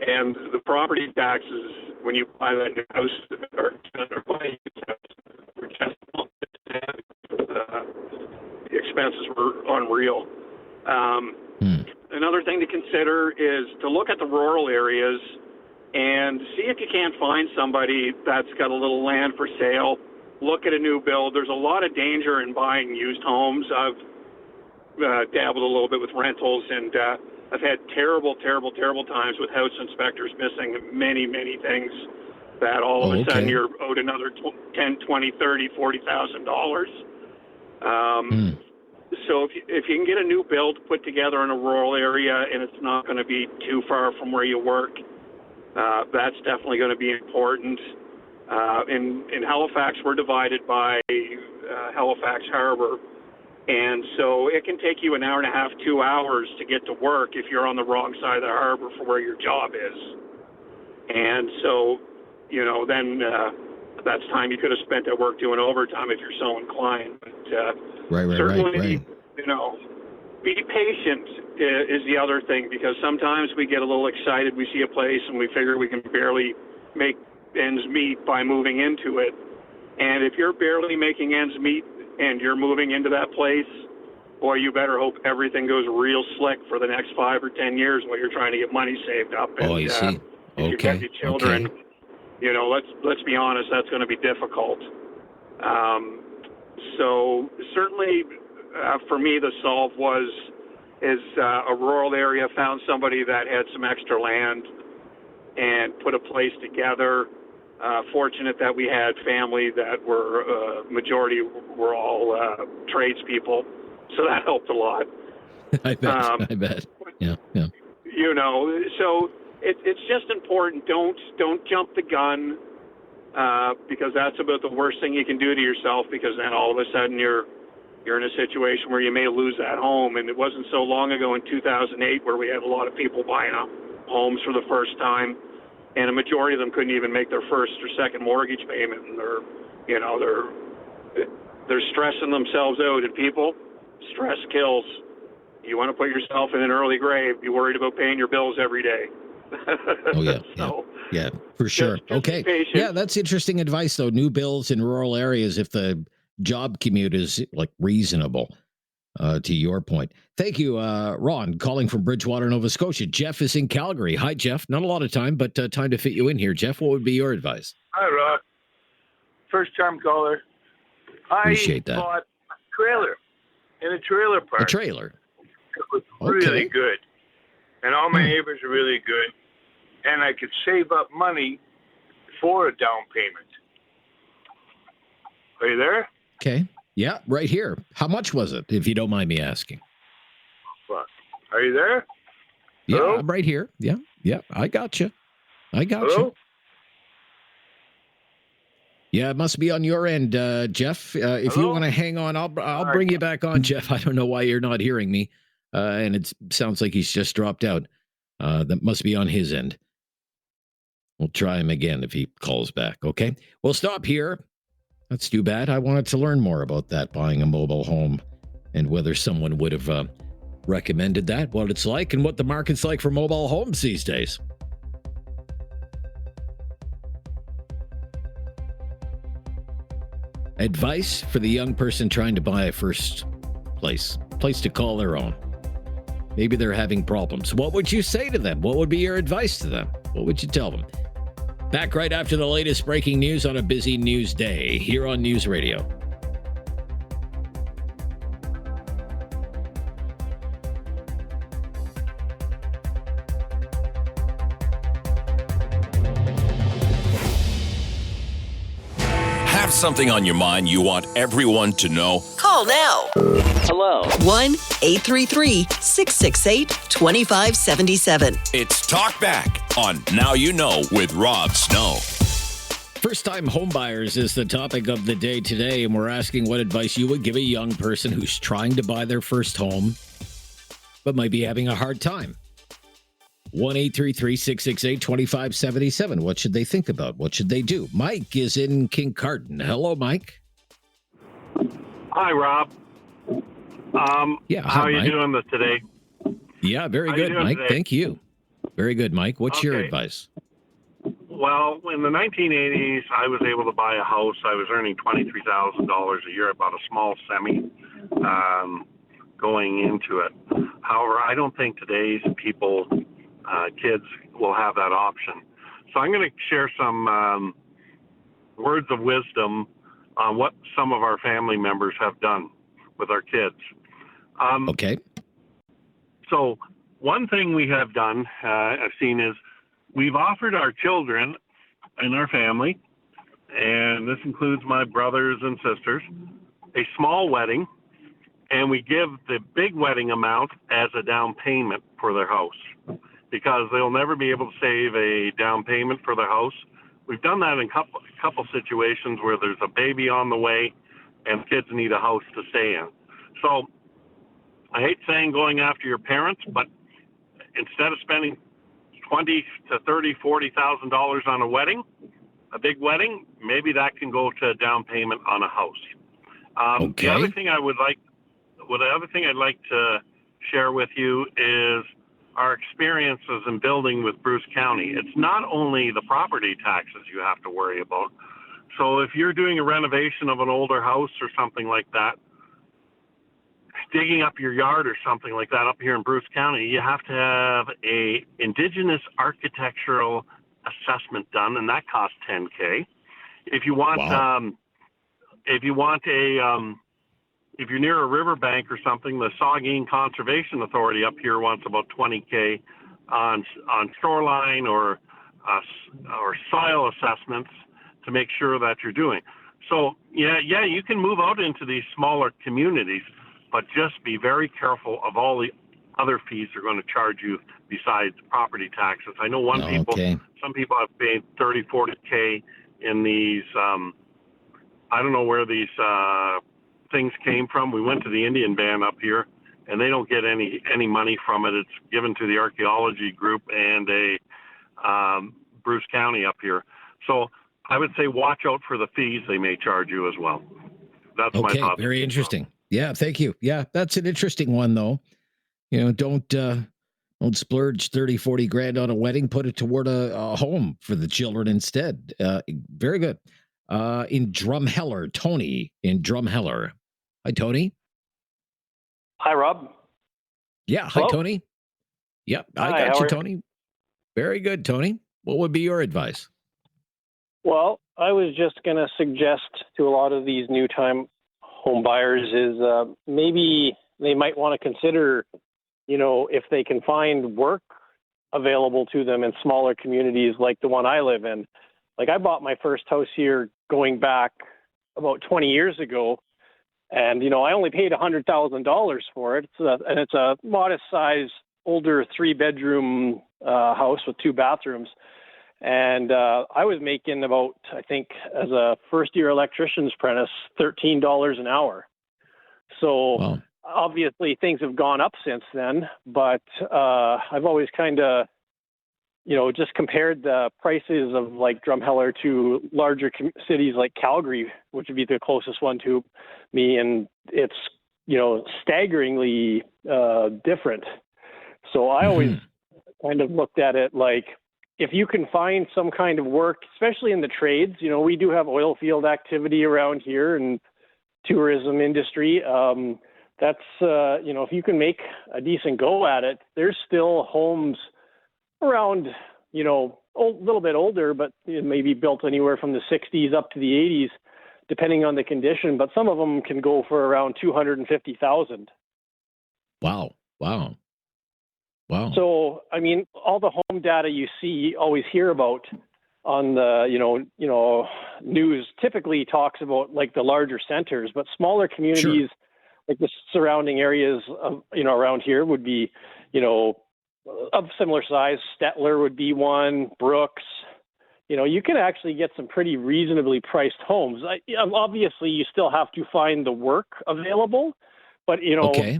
and the property taxes when you buy that new house or buying the expenses were unreal. Another thing to consider is to look at the rural areas and see if you can't find somebody that's got a little land for sale. Look at a new build. There's a lot of danger in buying used homes. I've dabbled a little bit with rentals, and I've had terrible times with house inspectors missing many things that all of a sudden you're owed another $10,000, $20,000, $30,000, $40,000. So if you can get a new build put together in a rural area and it's not going to be too far from where you work, that's definitely going to be important. In Halifax, we're divided by Halifax Harbor. And so it can take you an hour and a half, 2 hours to get to work if you're on the wrong side of the harbor for where your job is. And so, then that's time you could have spent at work doing overtime if you're so inclined. But certainly, be patient is the other thing, because sometimes we get a little excited. We see a place and we figure we can barely make ends meet by moving into it. And if you're barely making ends meet and you're moving into that place, boy, you better hope everything goes real slick for the next 5 or 10 years while you're trying to get money saved up. And, I see. If you've got your children, let's be honest, that's going to be difficult. So certainly, for me, the solve is a rural area, found somebody that had some extra land and put a place together. Fortunate that we had family that were, majority were all tradespeople, so that helped a lot. I bet. Yeah. So it's just important. Don't jump the gun, because that's about the worst thing you can do to yourself, because then all of a sudden you're in a situation where you may lose that home. And it wasn't so long ago in 2008 where we had a lot of people buying homes for the first time, and a majority of them couldn't even make their first or second mortgage payment, and they're stressing themselves out. And people, stress kills. You want to put yourself in an early grave, be worried about paying your bills every day. Yeah, for sure. Okay. Yeah, that's interesting advice, though. New builds in rural areas, if the job commute is reasonable, to your point. Thank you, Ron, calling from Bridgewater, Nova Scotia. Jeff is in Calgary. Hi, Jeff. Not a lot of time, but time to fit you in here. Jeff, what would be your advice? Hi, Rob. first time caller. Appreciate that. I bought a trailer in a trailer park. A trailer. It was really Okay. good. And all my neighbors are really good. And I could save up money for a down payment. Are you there? Okay. Yeah, right here. How much was it, if you don't mind me asking? Fuck. Are you there? Yeah, Hello? I'm right here. Yeah, I got you. Hello? Yeah, it must be on your end, Jeff. If you want to hang on, I'll bring you back on, Jeff. I don't know why you're not hearing me, and it sounds like he's just dropped out. That must be on his end. We'll try him again if he calls back, okay? We'll stop here. That's too bad. I wanted to learn more about that, buying a mobile home, and whether someone would have recommended that, what it's like, and what the market's like for mobile homes these days. Advice for the young person trying to buy a first place to call their own. Maybe they're having problems. What would you say to them? What would be your advice to them? What would you tell them? Back right after the latest breaking news on a busy news day here on News Radio. Have something on your mind you want everyone to know? Call now. Hello. 1-833-668-2577. It's Talkback on Now You Know with Rob Snow. First-time homebuyers is the topic of the day today, and we're asking what advice you would give a young person who's trying to buy their first home but might be having a hard time. 1-833-668-2577. What should they think about? What should they do? Mike is in Kincardine. Hello, Mike. Hi, Rob. Yeah, how are you Mike. doing this today? Yeah, very How you good, doing Mike. today? Thank you. Very good, Mike. What's your Okay. advice? Well, in the 1980s, I was able to buy a house. I was earning $23,000 a year, about a small semi going into it. However, I don't think today's people, kids, will have that option. So I'm going to share some words of wisdom on what some of our family members have done with our kids. Okay. So one thing we have done, I've seen, is we've offered our children and our family, and this includes my brothers and sisters, a small wedding, and we give the big wedding amount as a down payment for their house because they'll never be able to save a down payment for their house. We've done that in a couple situations where there's a baby on the way and kids need a house to stay in. So I hate saying going after your parents, but instead of spending $20,000 to $30,000, $40,000 on a wedding, a big wedding, maybe that can go to a down payment on a house. Okay. The other thing I'd like to share with you is our experiences in building with Bruce County. It's not only the property taxes you have to worry about. So if you're doing a renovation of an older house or something like that, digging up your yard or something like that up here in Bruce County, you have to have a indigenous architectural assessment done, and that costs $10K. If you want, if you're near a riverbank or something, the Saugeen Conservation Authority up here wants about $20K on shoreline or soil assessments to make sure that you're doing. So yeah, you can move out into these smaller communities, but just be very careful of all the other fees they're going to charge you besides property taxes. I know some people have paid 30, 40K in these, I don't know where these things came from. We went to the Indian Band up here, and they don't get any money from it. It's given to the archaeology group and Bruce County up here. So I would say watch out for the fees they may charge you as well. That's my thought. Very interesting. Yeah, thank you. Yeah, that's an interesting one, though. You know, don't splurge 30, 40 grand on a wedding. Put it toward a home for the children instead. Very good. In Drumheller, Tony in Drumheller. Hi, Tony. Hi, Rob. Yeah, Hello? hi, Tony. Yep, I Hi, got how you, are you? Tony. Very good, Tony. What would be your advice? Well, I was just going to suggest to a lot of these new time home buyers is maybe they might want to consider, if they can find work available to them in smaller communities like the one I live in. Like I bought my first house here going back about 20 years ago. And, I only paid $100,000 for it. It's a modest-sized, older 3-bedroom house with 2 bathrooms. And I was making about, I think, as a first-year electrician's apprentice, $13 an hour. So obviously things have gone up since then. But I've always kind of, just compared the prices of like Drumheller to larger cities like Calgary, which would be the closest one to me. And it's, staggeringly different. So I always kind of looked at it like, if you can find some kind of work, especially in the trades, we do have oil field activity around here and tourism industry. That's, if you can make a decent go at it, there's still homes around, a little bit older, but maybe built anywhere from the 60s up to the 80s, depending on the condition. But some of them can go for around $250,000. Wow. So, all the home data you always hear about on the, news typically talks about like the larger centers, but smaller communities, like the surrounding areas of, around here would be, of similar size. Stettler would be one, Brooks. You can actually get some pretty reasonably priced homes. Obviously, you still have to find the work available, but,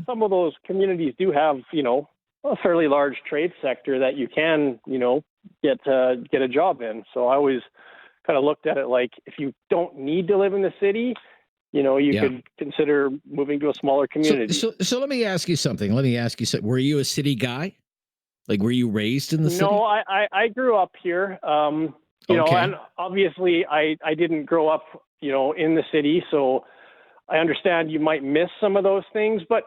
some of those communities do have, a fairly large trade sector that you can, get a job in. So I always kind of looked at it like, if you don't need to live in the city, you could consider moving to a smaller community. So let me ask you something. Were you a city guy? Like, were you raised in the city? No, I grew up here. And obviously I didn't grow up, in the city. So I understand you might miss some of those things. But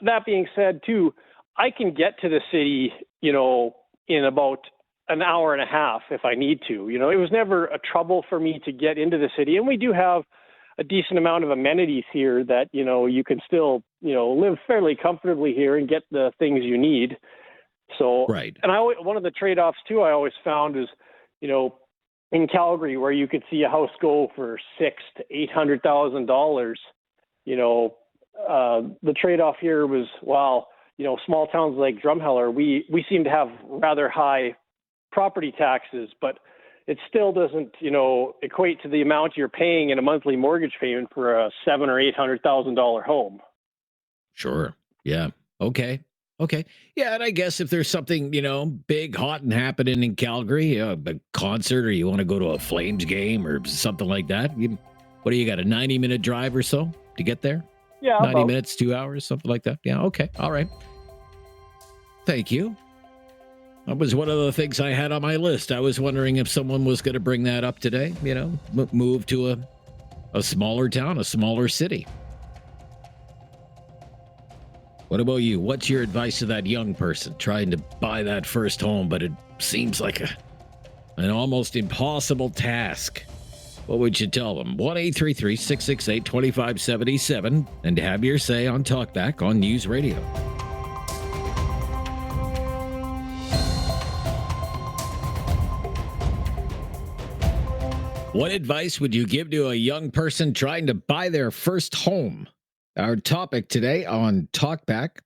that being said, too, I can get to the city, in about an hour and a half if I need to. It was never a trouble for me to get into the city. And we do have a decent amount of amenities here that, you can still, live fairly comfortably here and get the things you need. So, right. And one of the trade-offs too, I always found is, in Calgary, where you could see a house go for $600,000 to $800,000, the trade-off here was, small towns like Drumheller, we seem to have rather high property taxes, but it still doesn't, equate to the amount you're paying in a monthly mortgage payment for a $700,000 or $800,000 home. Sure. Yeah. Okay. Yeah, and I guess if there's something, big, hot and happening in Calgary, a concert, or you want to go to a Flames game or something like that, what do you got, a 90-minute drive or so to get there? Yeah. 90 minutes, 2 hours, something like that. Yeah. Okay. All right. Thank you. That was one of the things I had on my list. I was wondering if someone was going to bring that up today, move to a smaller town, a smaller city. What about you? What's your advice to that young person trying to buy that first home, but it seems like an almost impossible task? What would you tell them? 1-833-668-2577, and have your say on Talkback on News Radio. What advice would you give to a young person trying to buy their first home? Our topic today on Talkback.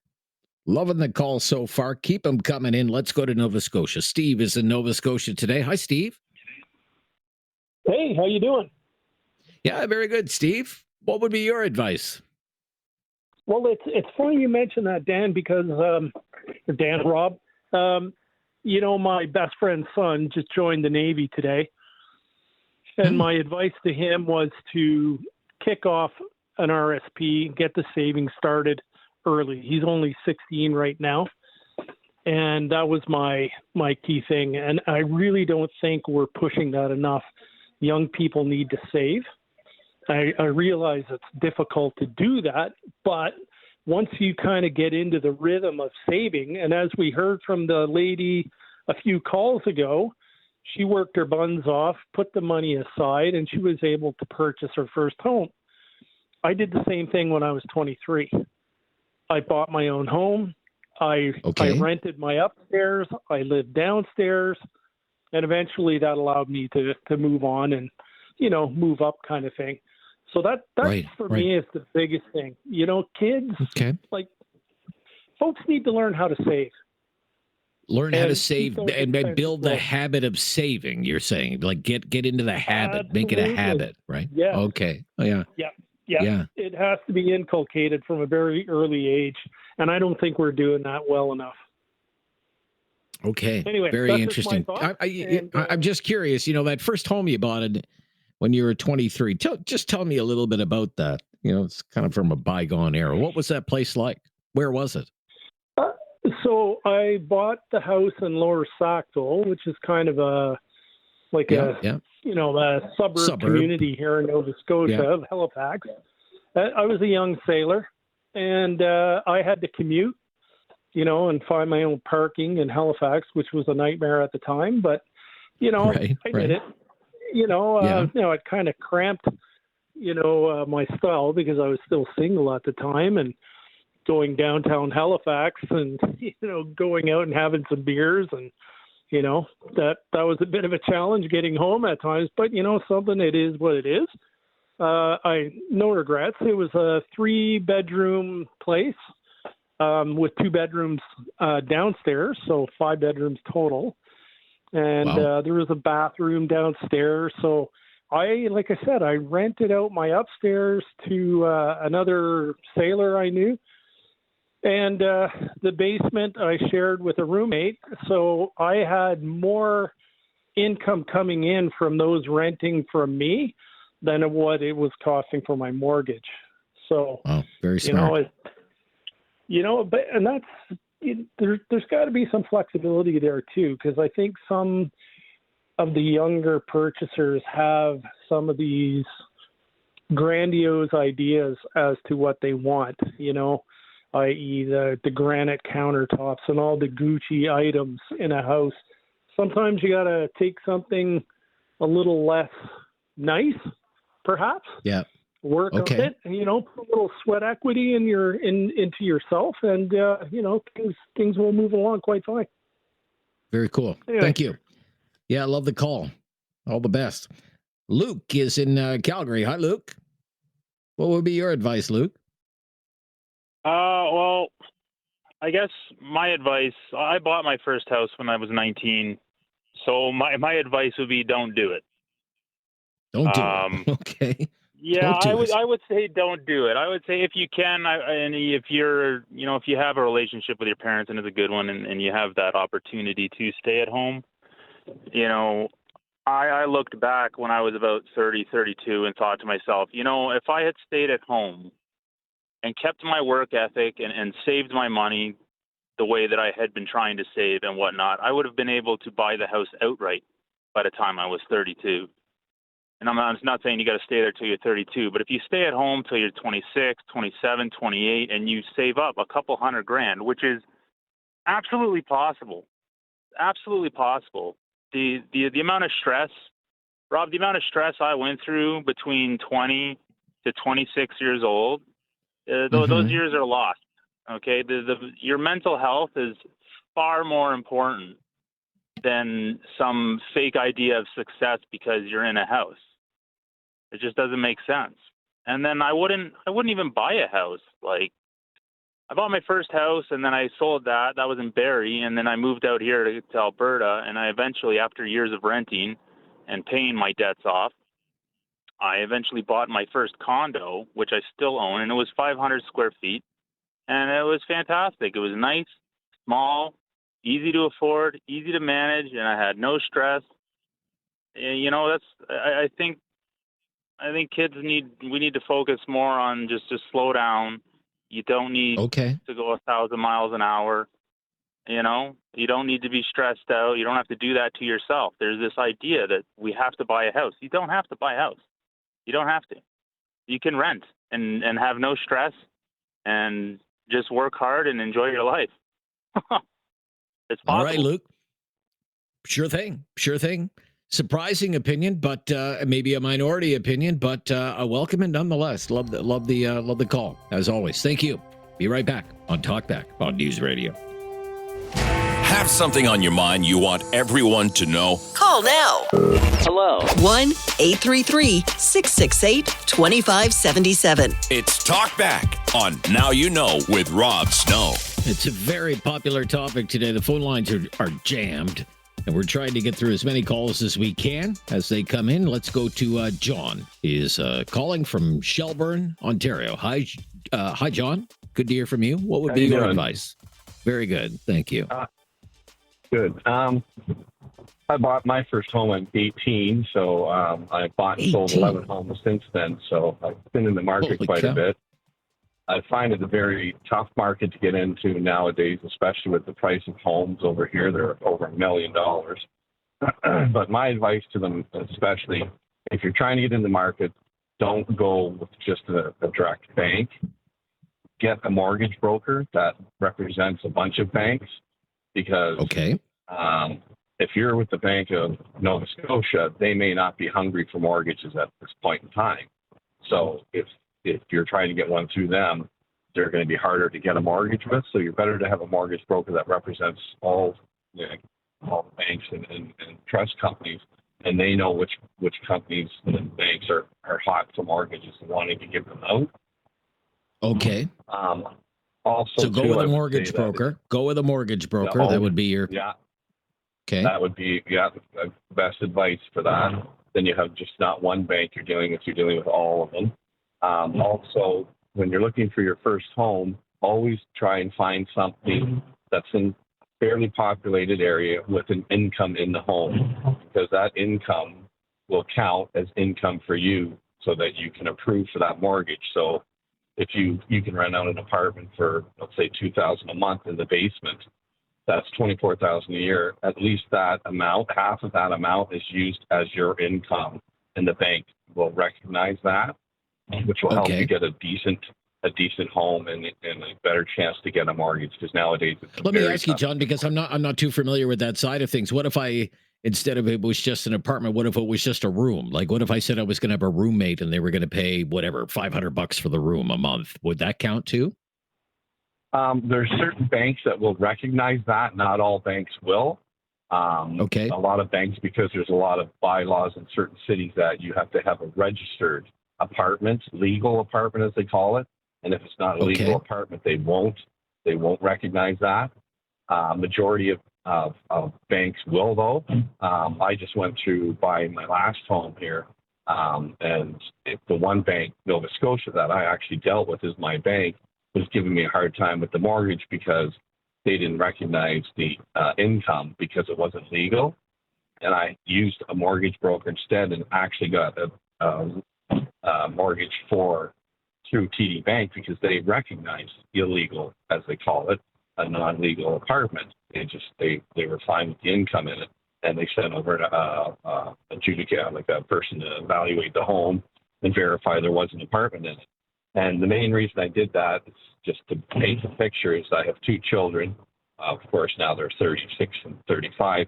Loving the call so far. Keep them coming in. Let's go to Nova Scotia. Steve is in Nova Scotia today. Hi, Steve. Hey, how you doing? Yeah, very good, Steve. What would be your advice? Well, it's funny you mentioned that, Dan, because Rob, my best friend's son just joined the Navy today. And my advice to him was to kick off an RSP, get the savings started early. He's only 16 right now. And that was my key thing. And I really don't think we're pushing that enough. Young people need to save. I realize it's difficult to do that, but once you kind of get into the rhythm of saving, and as we heard from the lady a few calls ago, She worked her buns off, put the money aside, and she was able to purchase her first home. I did the same thing when I was 23. I bought my own home. I rented my upstairs. I lived downstairs. And eventually that allowed me to move on and, move up kind of thing. So that's for me is the biggest thing. Kids, like, folks need to learn how to save. Learn how to save and build the habit of saving, you're saying. Like, get into the habit. Make it a habit, right? Yeah. Okay. Oh, yeah. Yeah. It has to be inculcated from a very early age, and I don't think we're doing that well enough. Okay. Anyway, very interesting. I'm just curious, that first home you bought when you were 23. Just tell me a little bit about that. It's kind of from a bygone era. What was that place like? Where was it? So I bought the house in Lower Sackville, which is kind of a suburb community here in Nova Scotia of Halifax. I was a young sailor, and I had to commute, and find my own parking in Halifax, which was a nightmare at the time. But, I did it. It kind of cramped, my style because I was still single at the time and going downtown Halifax and, going out and having some beers. And, that was a bit of a challenge getting home at times. But, something, it is what it is. No regrets. It was a 3-bedroom place. With 2 bedrooms downstairs, so 5 bedrooms total. And there was a bathroom downstairs. So like I said, I rented out my upstairs to another sailor I knew. And the basement I shared with a roommate. So I had more income coming in from those renting from me than what it was costing for my mortgage. So, very smart. There's got to be some flexibility there too, because I think some of the younger purchasers have some of these grandiose ideas as to what they want, i.e. the granite countertops and all the Gucci items in a house. Sometimes you got to take something a little less nice, perhaps. Yeah. Work on it, and put a little sweat equity into yourself, and things will move along quite fine. Very cool. Anyway. Thank you. Yeah, I love the call. All the best. Luke is in Calgary. Hi, Luke. What would be your advice, Luke? Well, I guess my advice. I bought my first house when I was 19, so my advice would be don't do it. Don't do it. Okay. Yeah, I would say don't do it. I would say if you can, and if you're, if you have a relationship with your parents and it's a good one, and you have that opportunity to stay at home, I looked back when I was about 30, 32 and thought to myself, if I had stayed at home and kept my work ethic and saved my money the way that I had been trying to save and whatnot, I would have been able to buy the house outright by the time I was 32. And I'm not saying you got to stay there till you're 32, but if you stay at home till you're 26, 27, 28, and you save up a couple $100,000, which is absolutely possible, the amount of stress, Rob, the amount of stress I went through between 20 to 26 years old, those years are lost. Okay, your mental health is far more important than some fake idea of success because you're in a house. It just doesn't make sense. And then I wouldn't even buy a house. Like, I bought my first house and then I sold that. That was in Barrie, and then I moved out here to Alberta. And I eventually, after years of renting and paying my debts off, I eventually bought my first condo, which I still own, and it was 500 square feet, and it was fantastic. It was nice, small, easy to afford, easy to manage, and I had no stress. I think kids we need to focus more on just slow down. You don't need to go 1,000 miles an hour. You don't need to be stressed out. You don't have to do that to yourself. There's this idea that we have to buy a house. You don't have to buy a house. You don't have to. You can rent and have no stress and just work hard and enjoy your life. It's possible. All right, Luke. Sure thing. Sure thing. Surprising opinion, but maybe a minority opinion, but a welcome it nonetheless. Love the call as always. Thank you. Be right back on Talkback on News Radio. Have something on your mind you want everyone to know? Call now. Hello. 1-833-668-2577. It's Talkback on Now You Know with Rob Snow. It's a very popular topic today. The phone lines are jammed, and we're trying to get through as many calls as we can as they come in. Let's go to John. He is calling from Shelburne, Ontario. Hi, John. Good to hear from you. What would be your advice? Very good. Thank you. Good. I bought my first home at 18, so I bought and sold 11 homes since then, so I've been in the market quite a bit. I find it a very tough market to get into nowadays, especially with the price of homes over here. They're over $1 million. But my advice to them, especially if you're trying to get in the market, don't go with just a direct bank. Get a mortgage broker that represents a bunch of banks, because if you're with the Bank of Nova Scotia, they may not be hungry for mortgages at this point in time. So if you're trying to get one through them, they're going to be harder to get a mortgage with. So you're better to have a mortgage broker that represents all the banks and trust companies, and they know which companies and banks are hot for mortgages and wanting to give them out. Okay. Also, so go with a mortgage broker. Go with a mortgage broker. That would be your... Yeah. Okay. That would be the best advice for that. Then you have just not one bank you're dealing with all of them. Also, when you're looking for your first home, always try and find something that's in a fairly populated area with an income in the home, because that income will count as income for you so that you can approve for that mortgage. So if you can rent out an apartment for, let's say, $2,000 a month in the basement, that's $24,000 a year. At least that amount, half of that amount, is used as your income, and the bank will recognize that, which will help you get a decent home and a better chance to get a mortgage. Because nowadays, let me ask you, John, because I'm not too familiar with that side of things. What if instead of it was just an apartment, what if it was just a room? Like, what if I said I was going to have a roommate and they were going to pay whatever $500 for the room a month? Would that count too? There's certain banks that will recognize that. Not all banks will. A lot of banks, because there's a lot of bylaws in certain cities that you have to have a registered apartment, legal apartment as they call it. And if it's not a legal apartment, they won't recognize that. Majority of banks will, though. I just went through buying my last home here, and the one bank, Nova Scotia, that I actually dealt with as my bank, was giving me a hard time with the mortgage because they didn't recognize the income because it wasn't legal. And I used a mortgage broker instead and actually got a mortgage through TD Bank, because they recognize illegal, as they call it, a non-legal apartment. They were fine with the income in it, and they sent over a adjudicator, like a person to evaluate the home and verify there was an apartment in it. And the main reason I did that is just to paint the picture. Is I have two children. Of course, now they're 36 and 35.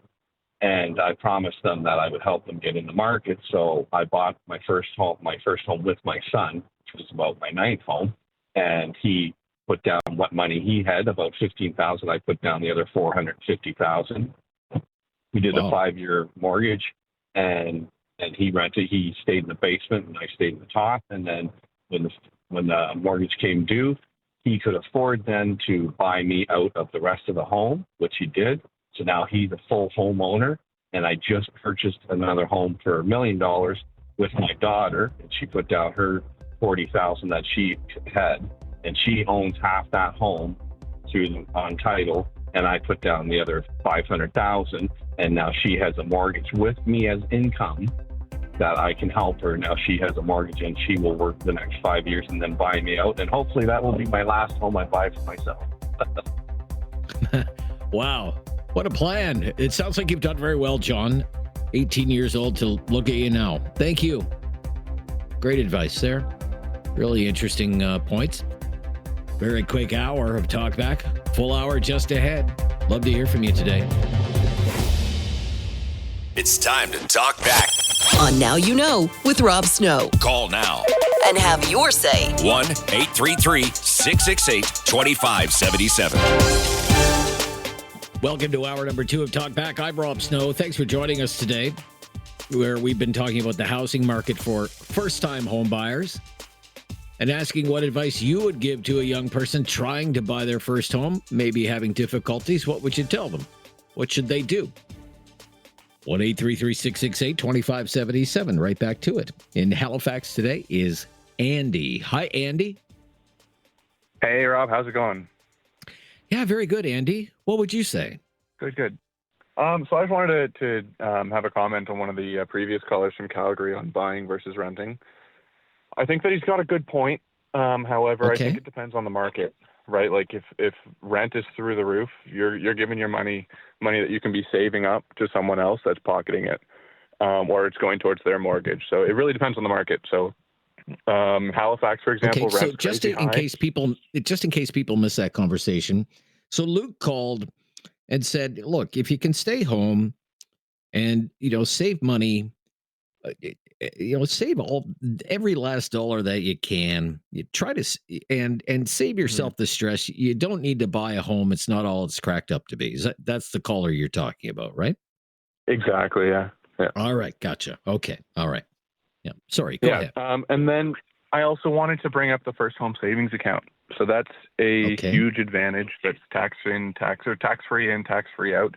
And I promised them that I would help them get in the market. So I bought my first home with my son, which was about my 9th home. And he put down what money he had, about $15,000. I put down the other $450,000. We did a 5-year mortgage, and he rented. He stayed in the basement, and I stayed in the top. And then when the mortgage came due, he could afford then to buy me out of the rest of the home, which he did. So now he's a full homeowner, and I just purchased another home for $1 million with my daughter, and she put down her $40,000 that she had, and she owns half that home on title, and I put down the other $500,000, and now she has a mortgage with me as income that I can help her. Now she has a mortgage, and she will work the next 5 years and then buy me out, and hopefully that will be my last home I buy for myself. Wow. What a plan. It sounds like you've done very well, John. 18 years old to look at you now. Thank you. Great advice there. Really interesting points. Very quick hour of Talkback. Full hour just ahead. Love to hear from you today. It's time to talk back. On Now You Know with Rob Snow. Call now. And have your say. 1-833-668-2577. Welcome to hour number 2 of Talk Back. I'm Rob Snow. Thanks for joining us today, where we've been talking about the housing market for first-time home buyers and asking what advice you would give to a young person trying to buy their first home, maybe having difficulties. What would you tell them? What should they do? 1-833-668-2577. Right back to it. In Halifax today is Andy. Hi, Andy. Hey, Rob. How's it going? Yeah, very good, Andy. What would you say? Good. So I just wanted to have a comment on one of the previous callers from Calgary on buying versus renting. I think that he's got a good point. However, I think it depends on the market, right? Like if rent is through the roof, you're giving your money that you can be saving up to someone else that's pocketing it, or it's going towards their mortgage. So it really depends on the market. So Halifax, for example, okay, so just in case people miss that conversation, so Luke called and said, "Look, if you can stay home and save money, save every last dollar that you can. You try to and save yourself the stress. You don't need to buy a home. It's not all it's cracked up to be." That's the caller you're talking about, right? Exactly. Yeah. All right. Gotcha. Okay. All right. Yeah. Sorry. Go ahead. And then I also wanted to bring up the first home savings account. So that's a huge advantage. That's tax-free and tax-free out.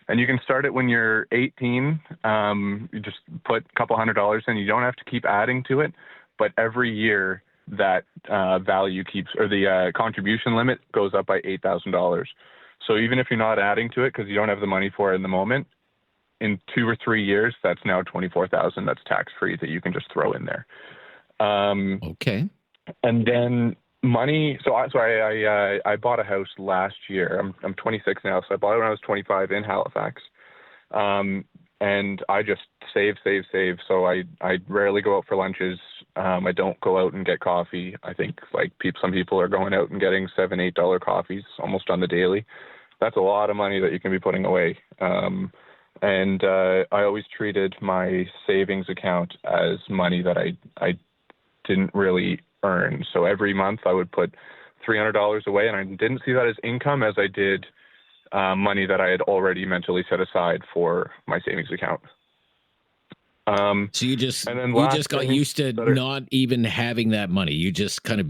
And you can start it when you're 18. You just put a couple $100s in. You don't have to keep adding to it, but every year that value keeps, or the contribution limit goes up by $8,000. So even if you're not adding to it because you don't have the money for it in the moment, in 2 or 3 years, that's now $24,000. That's tax-free that you can just throw in there. And then money. So I bought a house last year. I'm 26 now, so I bought it when I was 25 in Halifax. And I just save. So I rarely go out for lunches. I don't go out and get coffee. I think some people are going out and getting $7, $8 coffees almost on the daily. That's a lot of money that you can be putting away. And I always treated my savings account as money that I didn't really earn. So every month I would put $300 away, and I didn't see that as income as I did money that I had already mentally set aside for my savings account. So you just got used to not even having that money. You just kind of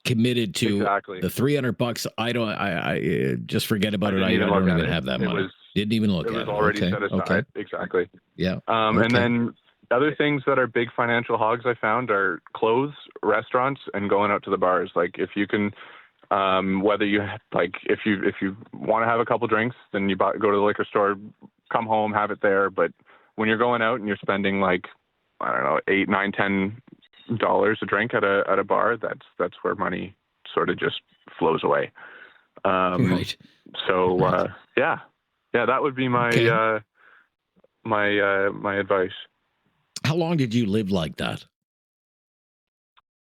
committed to the $300. I just forget about it. I don't even have that money. Didn't even look at it. It was already set aside. Exactly. Yeah. And then other things that are big financial hogs I found are clothes, restaurants, and going out to the bars. Like if you can, whether you if you want to have a couple drinks, then you go to the liquor store, come home, have it there. But when you're going out and you're spending $8, $9, $10 a drink at a bar, that's where money sort of just flows away. Right. So yeah, that would be my my advice. How long did you live like that?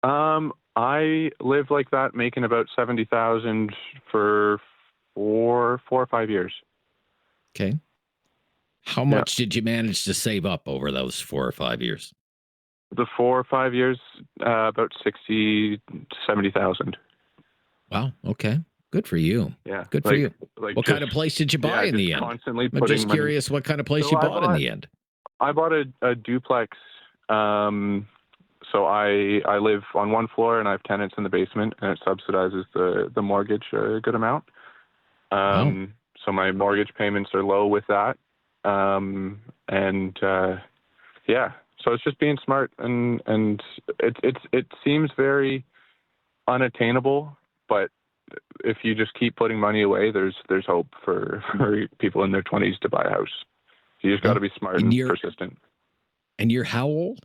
I lived like that, making about $70,000 for 4 or 5 years. Okay. How much did you manage to save up over those 4 or 5 years? The 4 or 5 years, about $60,000 to $70,000. Wow. Okay. Good for you. Yeah. Good for you. What kind of place did you buy in the end? Constantly I'm just curious what kind of place you bought in the end. I bought a duplex. So I live on one floor and I have tenants in the basement, and it subsidizes the mortgage a good amount. So my mortgage payments are low with that. So it's just being smart, and it seems very unattainable, but if you just keep putting money away, there's hope for people in their 20s to buy a house. You just got to be smart and persistent. And you're how old?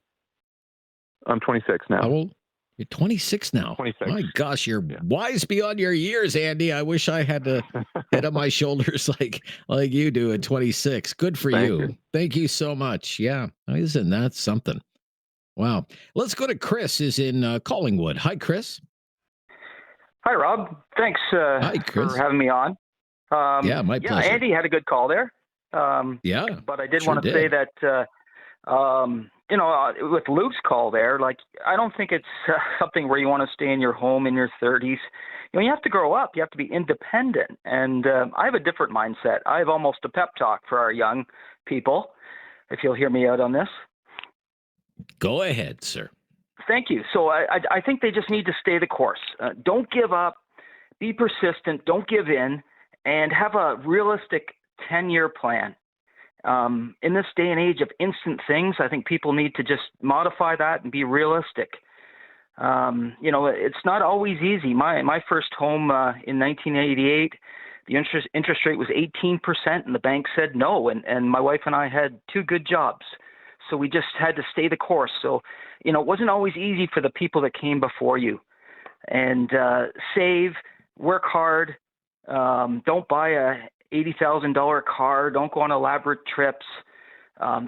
I'm 26 now. How old? You're 26 now. 26. My gosh, you're wise beyond your years, Andy. I wish I had a head on my shoulders like you do at 26. Good for you. Thank you so much. Yeah, isn't that something? Wow. Let's go to Chris. Is in Collingwood. Hi, Chris. Hi, Rob. Thanks Hi, Chris. for having me on. My pleasure. Andy had a good call there. Yeah. But I did sure want to say that, with Luke's call there, like, I don't think it's something where you want to stay in your home in your 30s. You have to grow up. You have to be independent. And I have a different mindset. I have almost a pep talk for our young people, if you'll hear me out on this. Go ahead, sir. Thank you. So I think they just need to stay the course. Don't give up. Be persistent. Don't give in. And have a realistic 10-year plan. In this day and age of instant things, I think people need to just modify that and be realistic. It's not always easy. My first home in 1988, the interest rate was 18%, and the bank said no. And my wife and I had 2 good jobs. So we just had to stay the course. So, it wasn't always easy for the people that came before you. And save, work hard. Don't buy a $80,000 car. Don't go on elaborate trips.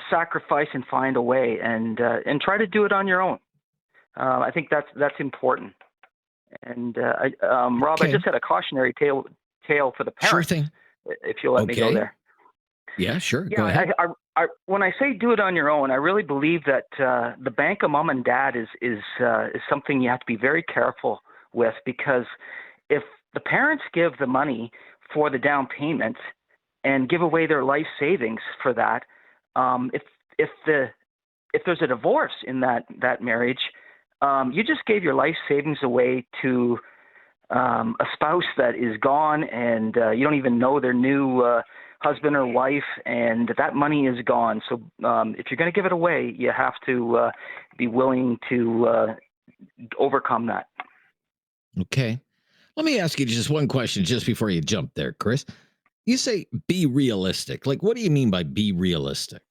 Sacrifice and find a way, and try to do it on your own. I think that's important. And Rob, I just had a cautionary tale for the parents. Sure thing. If you'll let me go there. Yeah, sure. Yeah, Go ahead. I when I say do it on your own, I really believe that the bank of mom and dad is something you have to be very careful with, because if the parents give the money for the down payment and give away their life savings for that, if there's a divorce in that marriage, you just gave your life savings away to a spouse that is gone, and you don't even know their new husband or wife, and that money is gone. So if you're going to give it away, you have to be willing to overcome that. Okay. Let me ask you just one question just before you jump there, Chris. You say be realistic. Like, what do you mean by be realistic?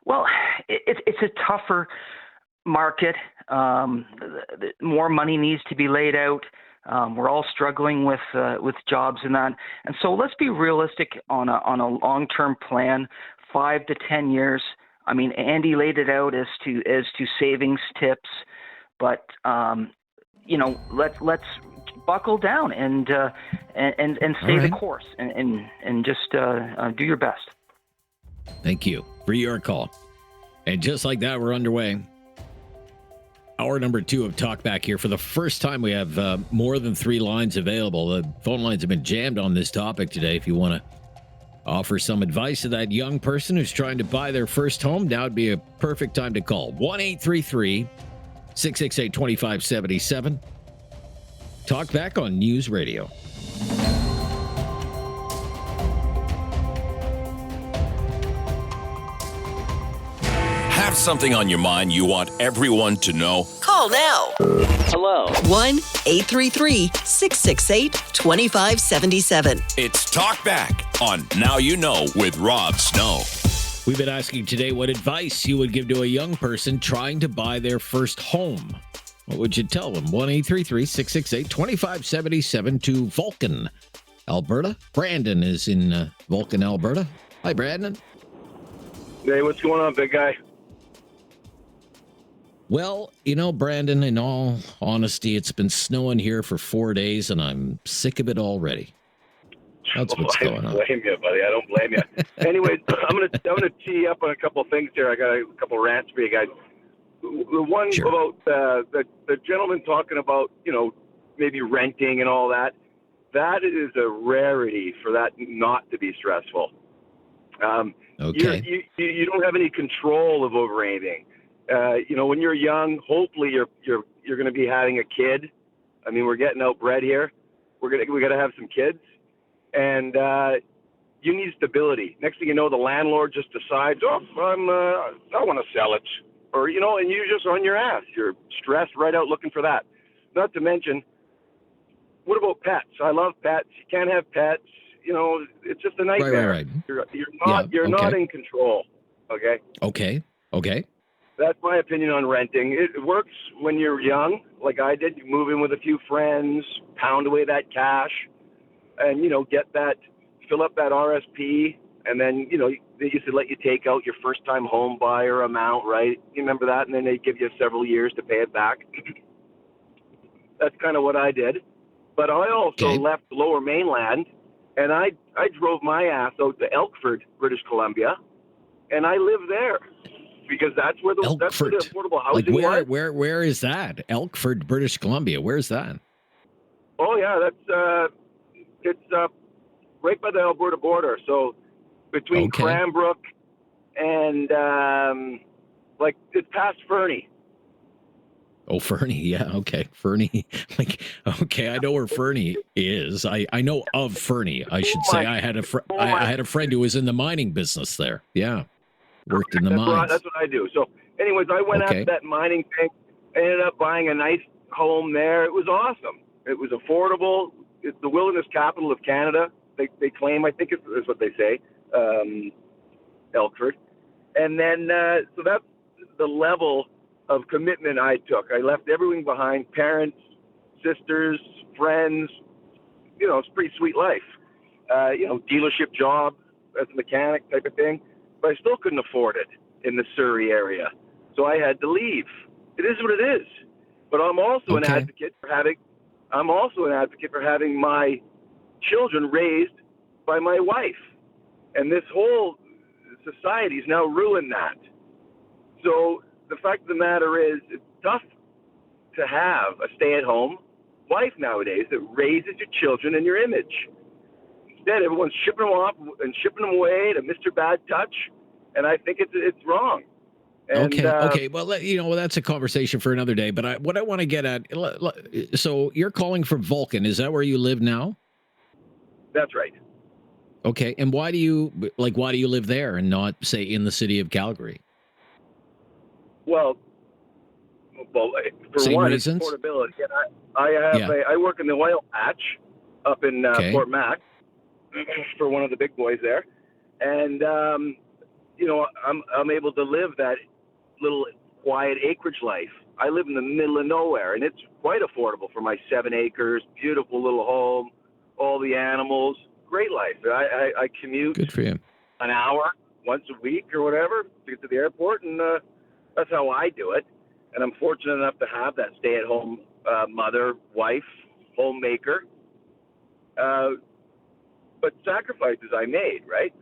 Well, it's a tougher market. More money needs to be laid out. We're all struggling with jobs and that. And so let's be realistic on a long-term plan, 5 to 10 years. I mean, Andy laid it out as to savings tips, but let's buckle down and stay the course and just do your best. Thank you for your call. And just like that, we're underway. Hour number 2 of Talkback here. For the first time, we have more than 3 lines available. The phone lines have been jammed on this topic today. If you want to offer some advice to that young person who's trying to buy their first home, now would be a perfect time to call. 1-833-668-2577. Talkback on News Radio. Have something on your mind you want everyone to know? Call now. Hello. 1-833-668-2577. It's Talkback on Now You Know with Rob Snow. We've been asking today what advice you would give to a young person trying to buy their first home. What would you tell them? 1-833-668-2577 to Vulcan, Alberta. Brandon is in Vulcan, Alberta. Hi, Brandon. Hey, what's going on, big guy? Well, Brandon, in all honesty, it's been snowing here for 4 days, and I'm sick of it already. That's what's going on. I don't blame you, buddy. I don't blame you. Anyway, I'm gonna tee you up on a couple of things here. I got a couple of rants for you guys. The one about the gentleman talking about, maybe renting and all that. That is a rarity for that not to be stressful. Okay. You don't have any control over anything. When you're young, hopefully you're going to be having a kid. I mean, we're getting outbred here. We got to have some kids, and you need stability. Next thing you know, the landlord just decides, I want to sell it, or and you just on your ass. You're stressed right out looking for that. Not to mention, what about pets? I love pets. You can't have pets. It's just a nightmare. Right. You're not in control. Okay. Okay. That's my opinion on renting. It works when you're young, like I did. You move in with a few friends, pound away that cash, and fill up that RSP, and then they used to let you take out your first-time home buyer amount, right? You remember that, and then they give you several years to pay it back. That's kind of what I did. But I also left the Lower Mainland, and I I drove my ass out to Elkford, British Columbia, and I live there because that's where the affordable housing was. Where is that? Elkford, British Columbia. Where's that? Oh yeah, it's right by the Alberta border. So between Cranbrook and it's past Fernie. Oh, Fernie. Yeah. Okay. Fernie. I know where Fernie is. I know of Fernie. I should say I had a friend who was in the mining business there. Yeah. Worked in the mines. That's what I do. So anyways, I went after that mining thing. I ended up buying a nice home there. It was awesome. It was affordable. It's the wilderness capital of Canada. They claim, I think is what they say, Elkford. And then, so that's the level of commitment I took. I left everything behind, parents, sisters, friends. It's a pretty sweet life. Dealership job as a mechanic type of thing. But I still couldn't afford it in the Surrey area. So I had to leave. It is what it is. But I'm also an advocate for having my children raised by my wife. And this whole society has now ruined that. So the fact of the matter is, it's tough to have a stay-at-home wife nowadays that raises your children in your image. Instead, everyone's shipping them off and shipping them away to Mr. Bad Touch, and I think it's wrong. And, okay. Well, that's a conversation for another day. But what I want to get at, so you're calling from Vulcan. Is that where you live now? That's right. Okay. And why do you live there and not, say, in the city of Calgary? Well, for Same one, reasons? it's affordability. And I work in the oil patch up in Fort Mac for one of the big boys there, and I'm able to live that little quiet acreage life. I live in the middle of nowhere, and it's quite affordable for my 7 acres, beautiful little home, all the animals, great life. I commute. Good for you. An hour once a week or whatever to get to the airport, and that's how I do it. And I'm fortunate enough to have that stay-at-home mother, wife, homemaker. But sacrifices I made, right?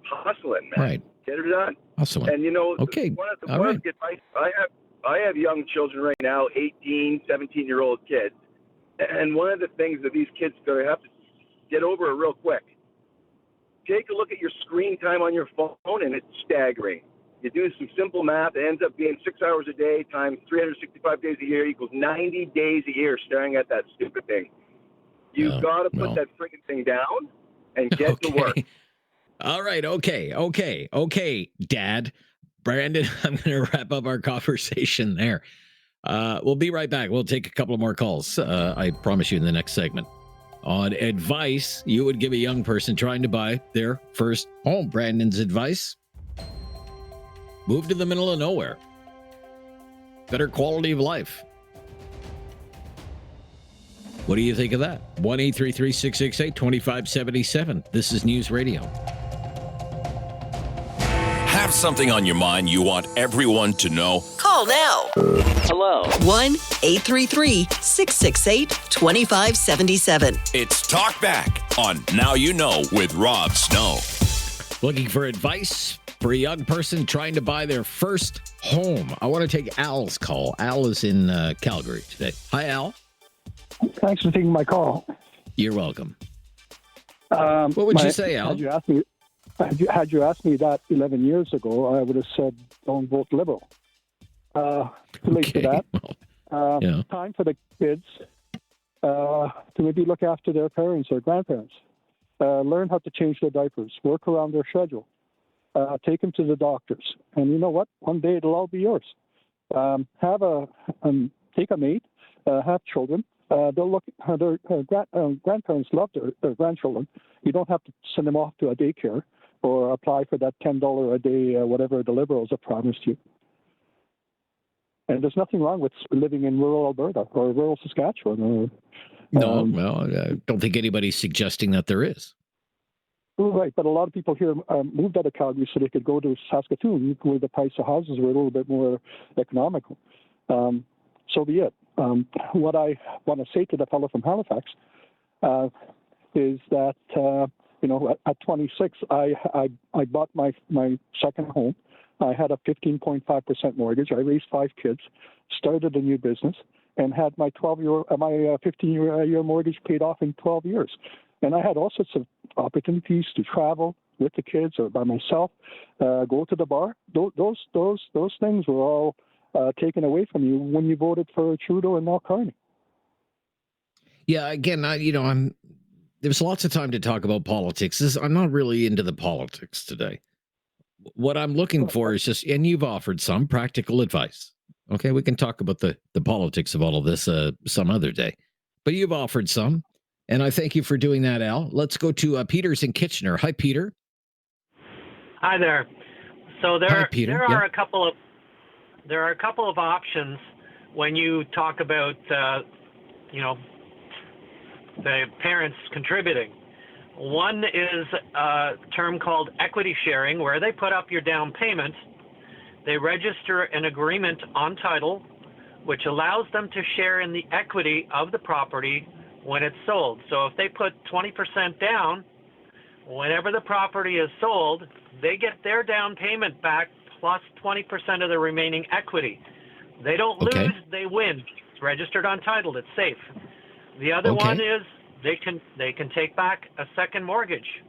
Hustling, man. Right. Get it done. Hustling. And okay. One of the advice I have young children right now, 18, 17-year-old kids. And one of the things that these kids are going to have to get over it real quick. Take a look at your screen time on your phone, and it's staggering. You do some simple math, it ends up being 6 hours a day times 365 days a year equals 90 days a year staring at that stupid thing. You've got to put that freaking thing down and get to work. All right. Okay, Dad. Brandon, I'm going to wrap up our conversation there. We'll be right back. We'll take a couple of more calls. I promise you in the next segment. On advice you would give a young person trying to buy their first home. Brandon's advice: move to the middle of nowhere. Better quality of life. What do you think of that? 1-833-668-2577. This is News Radio. Have something on your mind you want everyone to know? Call now. Hello. 1-833-668-2577. It's Talkback on Now You Know with Rob Snow. Looking for advice for a young person trying to buy their first home? I want to take Al's call. Al is in Calgary today. Hi, Al. Thanks for taking my call. You're welcome. What would you say, Al? Had you asked me that 11 years ago, I would have said, don't vote Liberal. Too late for that. Time for the kids to maybe look after their parents or grandparents. Learn how to change their diapers. Work around their schedule. Take them to the doctors. And you know what? One day it'll all be yours. Take a maid. Have children. They'll look. Their grandparents love their grandchildren. You don't have to send them off to a daycare or apply for that $10 a day, whatever the Liberals have promised you. And there's nothing wrong with living in rural Alberta or rural Saskatchewan. No, I don't think anybody's suggesting that there is. Right, but a lot of people here moved out of Calgary so they could go to Saskatoon, where the price of houses were a little bit more economical. So be it. What I want to say to the fellow from Halifax is that at 26, I bought my second home. I had a 15.5% mortgage. I raised 5 kids, started a new business, and had my 15-year mortgage paid off in 12 years. And I had all sorts of opportunities to travel with the kids or by myself, go to the bar. Those things were all taken away from you when you voted for Trudeau and now Carney. Yeah, again, there's lots of time to talk about politics. I'm not really into the politics today. What I'm looking for is just, and you've offered some practical advice. Okay, we can talk about the politics of all of this some other day. But you've offered some, and I thank you for doing that, Al. Let's go to Peter's in Kitchener. Hi, Peter. Hi there. So Hi, Peter. there are a couple of options when you talk about the parents contributing. One is a term called equity sharing, where they put up your down payment, they register an agreement on title, which allows them to share in the equity of the property when it's sold. So if they put 20% down, whenever the property is sold, they get their down payment back plus 20% of the remaining equity. They don't lose, they win. It's registered on title, it's safe. The other one is they can take back a second mortgage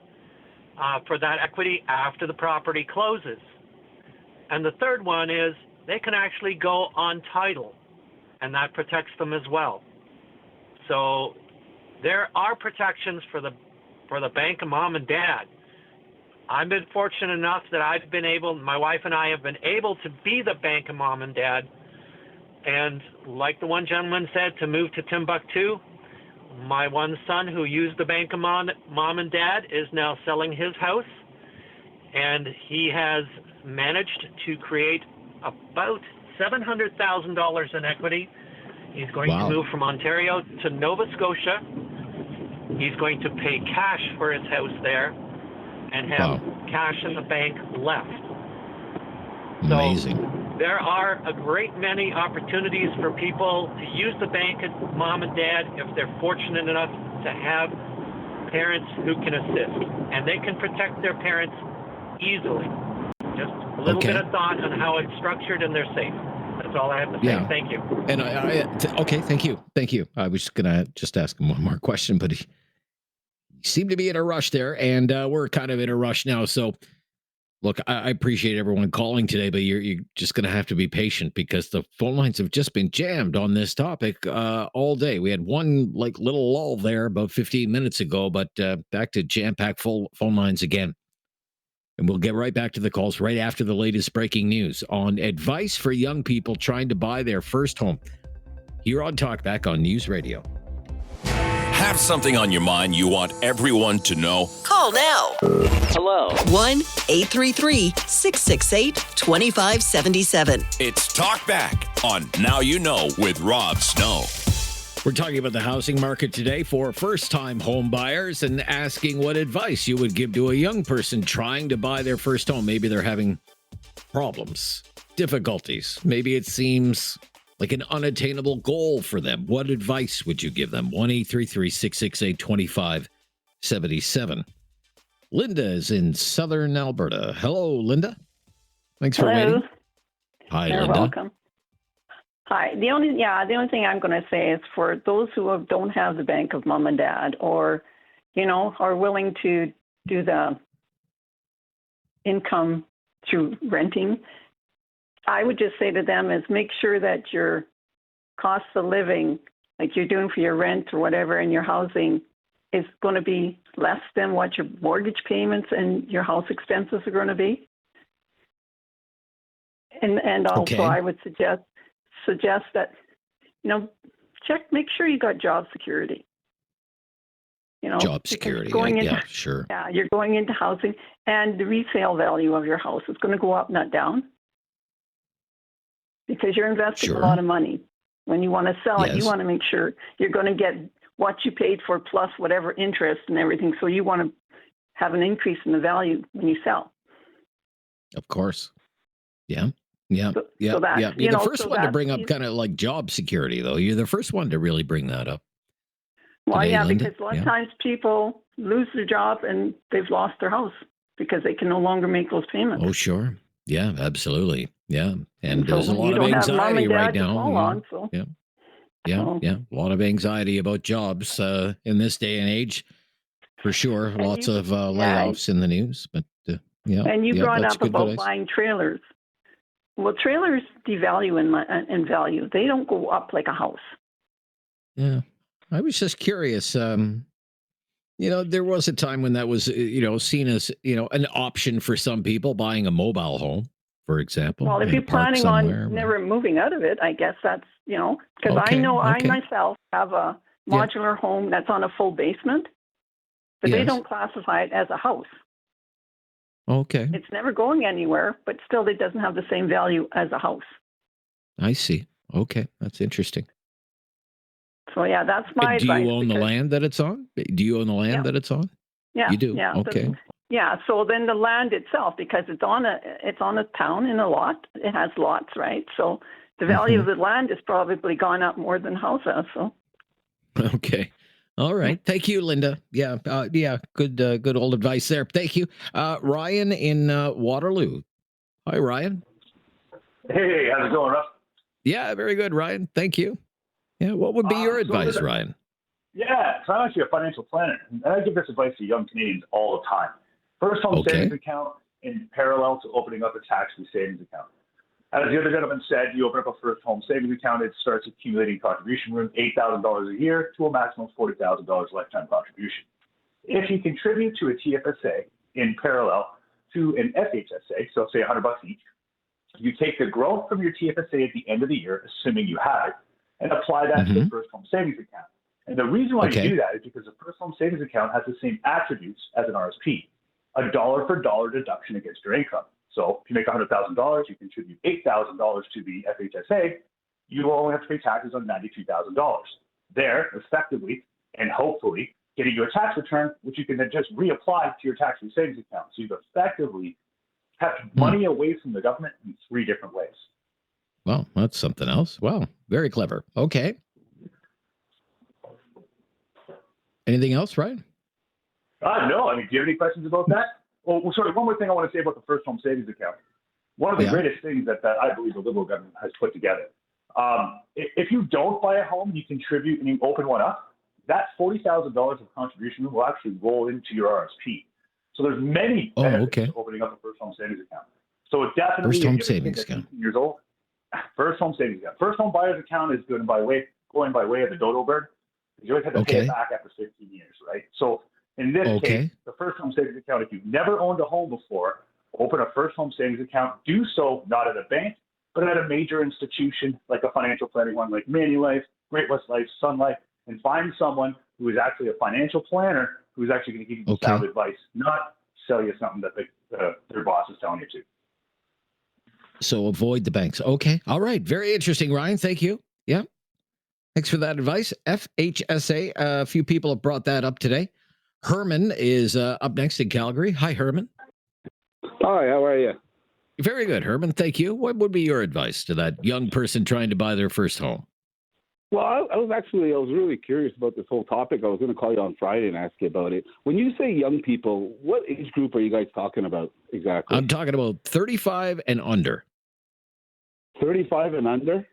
for that equity after the property closes. And the third one is they can actually go on title, and that protects them as well. So there are protections for the bank of mom and dad. I've been fortunate enough that my wife and I have been able to be the bank of mom and dad. And like the one gentleman said, to move to Timbuktu, my one son who used the bank of mom and dad is now selling his house, and he has managed to create about $700,000 in equity. He's going to move from Ontario to Nova Scotia. He's going to pay cash for his house there and have cash in the bank left. Amazing. So there are a great many opportunities for people to use the bank of mom and dad if they're fortunate enough to have parents who can assist. And they can protect their parents easily. Just a little bit of thought on how it's structured, and they're safe. That's all I have to say. Yeah. Thank you. And thank you. I was going to just ask him one more question, but he seemed to be in a rush there, and we're kind of in a rush now. So, look, I appreciate everyone calling today, but you're just going to have to be patient because the phone lines have just been jammed on this topic all day. We had one little lull there about 15 minutes ago, but back to jam-packed full phone lines again. And we'll get right back to the calls right after the latest breaking news on advice for young people trying to buy their first home here on Talkback on News Radio. Have something on your mind you want everyone to know? Call now. Hello. 1-833-668-2577. It's Talkback on Now You Know with Rob Snow. We're talking about the housing market today for first-time home buyers and asking what advice you would give to a young person trying to buy their first home. Maybe they're having problems, difficulties. Maybe it seems like an unattainable goal for them. What advice would you give them? 1-833-668-2577. Linda is in southern Alberta. Hello, Linda. Thanks for waiting. Hi, You're Linda. welcome. Hi. The only thing I'm going to say is for those who don't have the bank of mom and dad, or are willing to do the income through renting, I would just say to them is make sure that your cost of living, like you're doing for your rent or whatever in your housing, is going to be less than what your mortgage payments and your house expenses are going to be. And also I would suggest that, make sure you got job security. Job security. Sure. Yeah, you're going into housing, and the resale value of your house is going to go up, not down, because you're investing a lot of money. When you want to sell it, you want to make sure you're going to get what you paid for plus whatever interest and everything. So you want to have an increase in the value when you sell. Of course. Yeah. You're the first one to bring up kind of like job security, though. You're the first one to really bring that up. Well, today, yeah, Linda? because a lot of times people lose their job and they've lost their house because they can no longer make those payments. Oh, sure. Yeah, absolutely. Yeah. And so there's a you lot of don't have mom anxiety and dad right to now. fall on, so. Yeah. Yeah. So- Yeah. A lot of anxiety about jobs in this day and age, for sure. Lots of layoffs in the news, but yeah. And you yeah, brought that's up good about advice. buying trailers. Well, trailers devalue in value. They don't go up like a house. Yeah. I was just curious. There was a time when that was, seen as, an option for some people buying a mobile home, for example. Well, if in a you're park planning somewhere. on never moving out of it, I guess that's, because I Okay, know I okay. myself have a modular home that's on a full basement, but they Yes. don't classify it as a house. Okay. It's never going anywhere, but still it doesn't have the same value as a house. I see. Okay. That's interesting. So, yeah, that's my Do advice. you own the land that it's on? Do you own the land that it's on? Yeah, You do? Yeah, Okay. Yeah, so then the land itself, because it's on a town in a lot, it has lots, right? So the value of the land has probably gone up more than house has. So Okay. All right. Thank you, Linda. Yeah. Good old advice there. Thank you. Ryan in Waterloo. Hi, Ryan. Hey, how's it going, Russ? Yeah, very good, Ryan. Thank you. Yeah. What would be your advice, Ryan? Yeah, so I'm actually a financial planner, and I give this advice to young Canadians all the time. First home savings account in parallel to opening up a tax-free savings account. As the other gentleman said, you open up a first home savings account, it starts accumulating contribution room, $8,000 a year to a maximum of $40,000 lifetime contribution. If you contribute to a TFSA in parallel to an FHSA, so say $100 each, you take the growth from your TFSA at the end of the year, assuming you have it, and apply that to the first home savings account. And the reason why you do that is because the first home savings account has the same attributes as an RSP, a dollar for dollar deduction against your income. So if you make $100,000, you contribute $8,000 to the FHSA, you will only have to pay taxes on $92,000. There, effectively and hopefully, getting you a tax return, which you can then just reapply to your tax-free savings account. So you've effectively kept money away from the government in 3 different ways. Well, that's something else. Wow, very clever. Okay. Anything else, Ryan? No. I mean, do you have any questions about that? Well, sorry, one more thing I want to say about the first home savings account. One of the greatest things that I believe the Liberal government has put together. If you don't buy a home and you contribute and you open one up, that $40,000 of contribution will actually roll into your RSP. So there's many benefits to opening up a first home savings account. So it definitely First home savings account. 18 years old. First home savings account. First home buyer's account is going by way of the dodo bird. You always have to pay it back after 15 years, right? So in this case, the first home savings account, if you've never owned a home before, open a first home savings account. Do so not at a bank, but at a major institution like a financial planning one like Manulife, Great West Life, Sun Life, and find someone who is actually a financial planner who's actually going to give you sound advice, not sell you something that their boss is telling you to. So avoid the banks. Okay. All right. Very interesting, Ryan. Thank you. Yeah. Thanks for that advice. FHSA. A few people have brought that up today. Herman is up next in Calgary. Hi, Herman. Hi, how are you? Very good, Herman. Thank you. What would be your advice to that young person trying to buy their first home? Well, I was really curious about this whole topic. I was going to call you on Friday and ask you about it. When you say young people, what age group are you guys talking about exactly? I'm talking about 35 and under. 35 and under?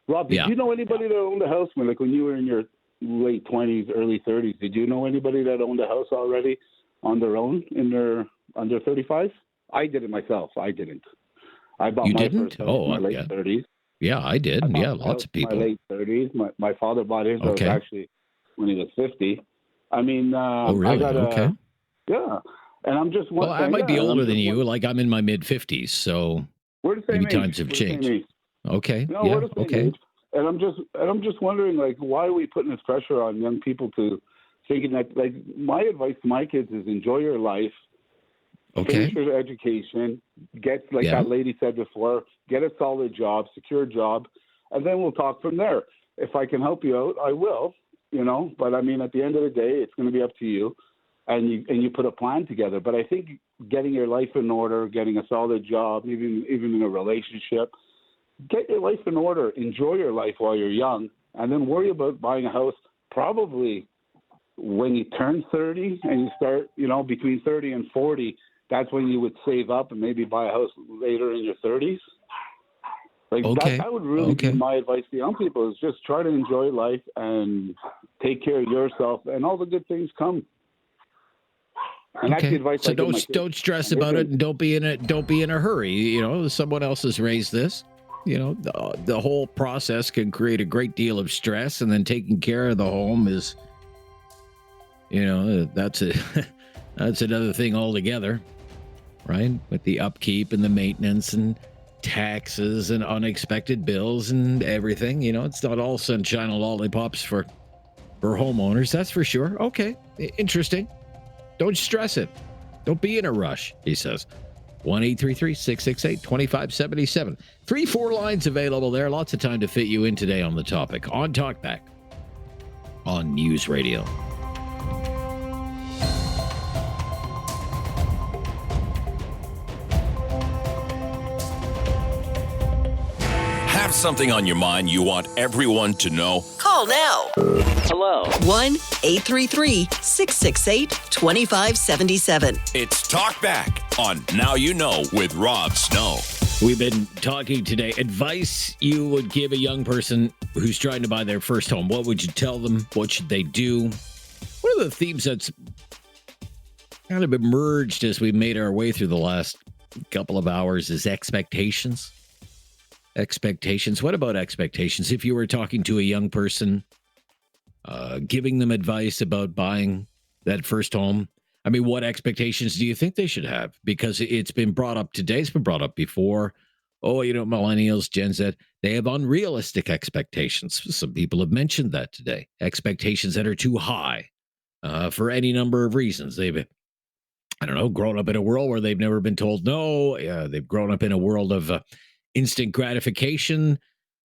Rob, did you know anybody that owned a house when you were in your late 20s, early 30s? Did you know anybody that owned a house already on their own in their under 35? I did it myself. I didn't. I bought my first house in my late 30s. Yeah, I did. Lots of people. My late 30s. My father bought his house actually when he was 50. I mean, oh, really? Yeah. And I'm just wondering. Well, I might be older than you. Like I'm in my mid 50s, so we're the same maybe times have changed. Okay. No, we're the same age. And I'm just wondering, why are we putting this pressure on young people to thinking that, my advice to my kids is enjoy your life, finish your education, get, that lady said before, get a solid job, secure job, and then we'll talk from there. If I can help you out, I will, but I mean, at the end of the day, it's going to be up to you, and you put a plan together. But I think getting your life in order, getting a solid job, even in a relationship, get your life in order, enjoy your life while you're young, and then worry about buying a house probably when you turn 30 and you start, between 30 and 40, that's when you would save up and maybe buy a house later in your 30s. That would really be my advice to young people, is just try to enjoy life and take care of yourself, and all the good things come. And that's the advice. So don't stress about it, and don't be in a hurry. Someone else has raised this. The whole process can create a great deal of stress, and then taking care of the home is, that's another thing altogether, right? With the upkeep and the maintenance and taxes and unexpected bills and everything. It's not all sunshine and lollipops for homeowners, that's for sure. Okay, interesting. Don't stress it. Don't be in a rush, he says. 1-833-668-2577. 3-4 lines available there. Lots of time to fit you in today on the topic. On Talkback on News Radio. Have something on your mind you want everyone to know? Call now. Hello. 1-833-668-2577. It's Talkback on Now You Know with Rob Snow. We've been talking today. Advice you would give a young person who's trying to buy their first home. What would you tell them? What should they do? One of the themes that's kind of emerged as we made our way through the last couple of hours is expectations. Expectations. What about expectations? If you were talking to a young person, giving them advice about buying that first home, I mean, what expectations do you think they should have? Because it's been brought up today. It's been brought up before. Millennials, Gen Z, they have unrealistic expectations. Some people have mentioned that today. Expectations that are too high for any number of reasons. They've, grown up in a world where they've never been told no. They've grown up in a world of instant gratification.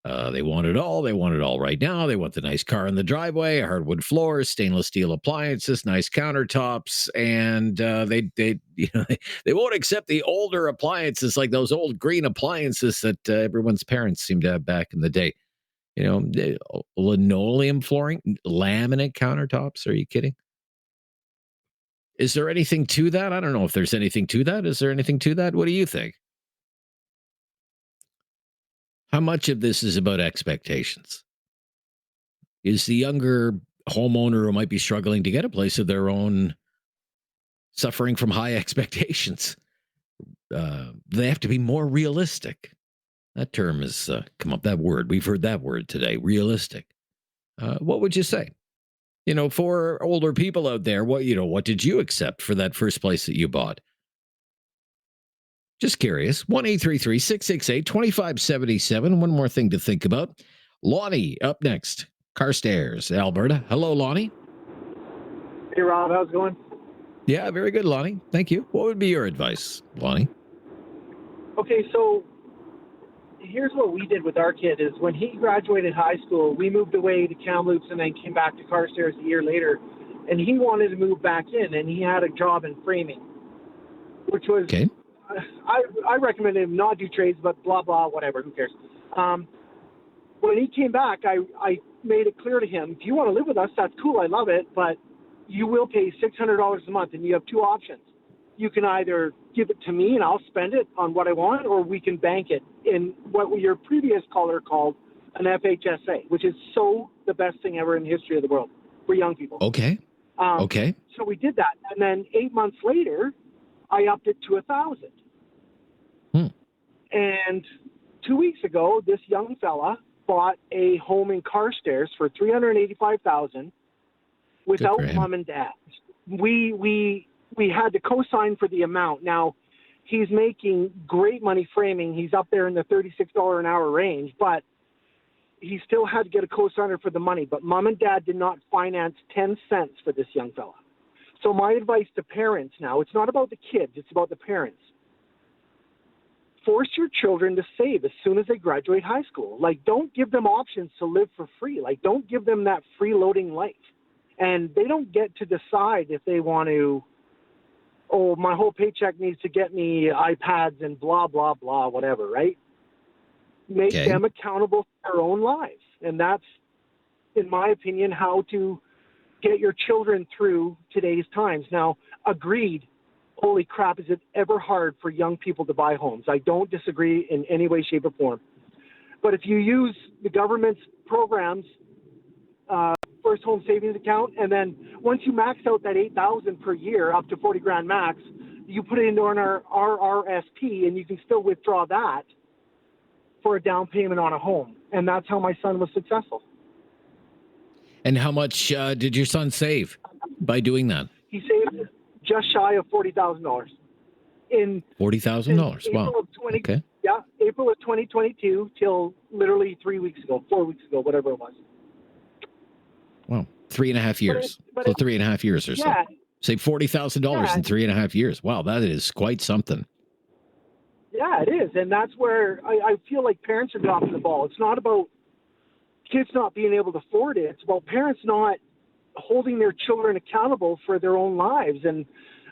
They want it all. They want it all right now. They want the nice car in the driveway, hardwood floors, stainless steel appliances, nice countertops, and they won't accept the older appliances, like those old green appliances that everyone's parents seemed to have back in the day. Linoleum flooring, laminate countertops. Are you kidding? Is there anything to that? I don't know if there's anything to that. Is there anything to that? What do you think? How much of this is about expectations? Is the younger homeowner who might be struggling to get a place of their own suffering from high expectations? They have to be more realistic. That term has come up, that word. We've heard that word today, realistic. What would you say? For older people out there, what did you accept for that first place that you bought? Just curious. 1-833-668-2577. One more thing to think about. Lonnie up next. Carstairs, Alberta. Hello, Lonnie. Hey, Rob. How's it going? Yeah, very good, Lonnie. Thank you. What would be your advice, Lonnie? Okay, so here's what we did with our kid is when he graduated high school, we moved away to Kamloops and then came back to Carstairs a year later. And he wanted to move back in, and he had a job in framing, which was... Okay. I recommended him not do trades, but blah, blah, whatever. Who cares? When he came back, I made it clear to him, if you want to live with us, that's cool. I love it. But you will pay $600 a month, and you have two options. You can either give it to me, and I'll spend it on what I want, or we can bank it in what your previous caller called an FHSA, which is the best thing ever in the history of the world for young people. Okay. Okay. So we did that. And then 8 months later, I upped it to $1,000. And 2 weeks ago, this young fella bought a home in Carstairs for $385,000 without mom and dad. We had to co-sign for the amount. Now, he's making great money framing. He's up there in the $36 an hour range, but he still had to get a co-signer for the money. But mom and dad did not finance 10 cents for this young fella. So my advice to parents now, it's not about the kids, it's about the parents. Force your children to save as soon as they graduate high school. Like, don't give them options to live for free. Like, don't give them that freeloading life. And they don't get to decide if they want to, my whole paycheck needs to get me iPads and blah, blah, blah, whatever, right? Make them accountable for their own lives. And that's, in my opinion, how to get your children through today's times. Now, agreed, holy crap, is it ever hard for young people to buy homes? I don't disagree in any way, shape, or form. But if you use the government's programs, first home savings account, and then once you max out that $8,000 per year up to $40,000 max, you put it into an RRSP, and you can still withdraw that for a down payment on a home. And that's how my son was successful. And how much did your son save by doing that? He saved just shy of $40,000 in $40,000. Wow. Okay. Yeah, April of 2022 till literally 4 weeks ago, whatever it was. Wow, 3.5 years. So 3.5 years or so. Yeah. Save $40,000 in 3.5 years. Wow, that is quite something. Yeah, it is. And that's where I feel like parents are dropping the ball. It's not about kids not being able to afford it. It's about parents not holding their children accountable for their own lives. And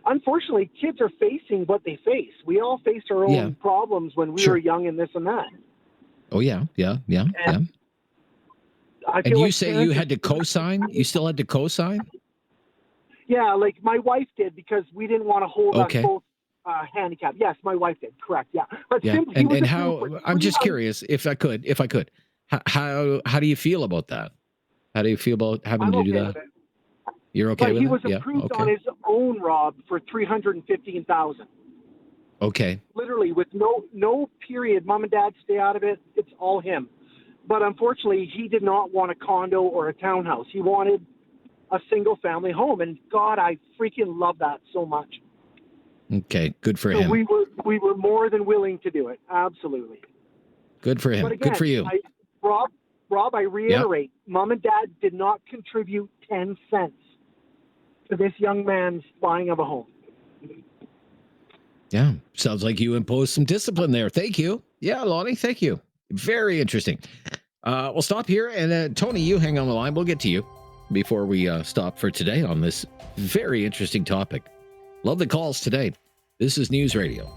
unfortunately, kids are facing what they face. We all faced our own problems when we were young and this and that. Oh, yeah. And you say you had to co-sign? You still had to co-sign? Yeah, like my wife did because we didn't want to hold us both handicapped. Yes, my wife did. Correct. Yeah. But and how? I'm just curious, if I could, how do you feel about that? How do you feel about having to do that? You're okay with it? He was approved on his own, Rob, for $315,000. Okay. Literally, with no period. Mom and dad stay out of it. It's all him. But unfortunately, he did not want a condo or a townhouse. He wanted a single-family home, and God, I freaking love that so much. Okay, good for so him. We were more than willing to do it. Absolutely. Good for him. But again, good for you. Rob, I reiterate, Mom and Dad did not contribute 10 cents to this young man's buying of a home. Yeah, sounds like you imposed some discipline there. Thank you. Yeah, Lonnie, thank you. Very interesting. We'll stop here. And Tony, you hang on the line. We'll get to you before we stop for today on this very interesting topic. Love the calls today. This is News Radio.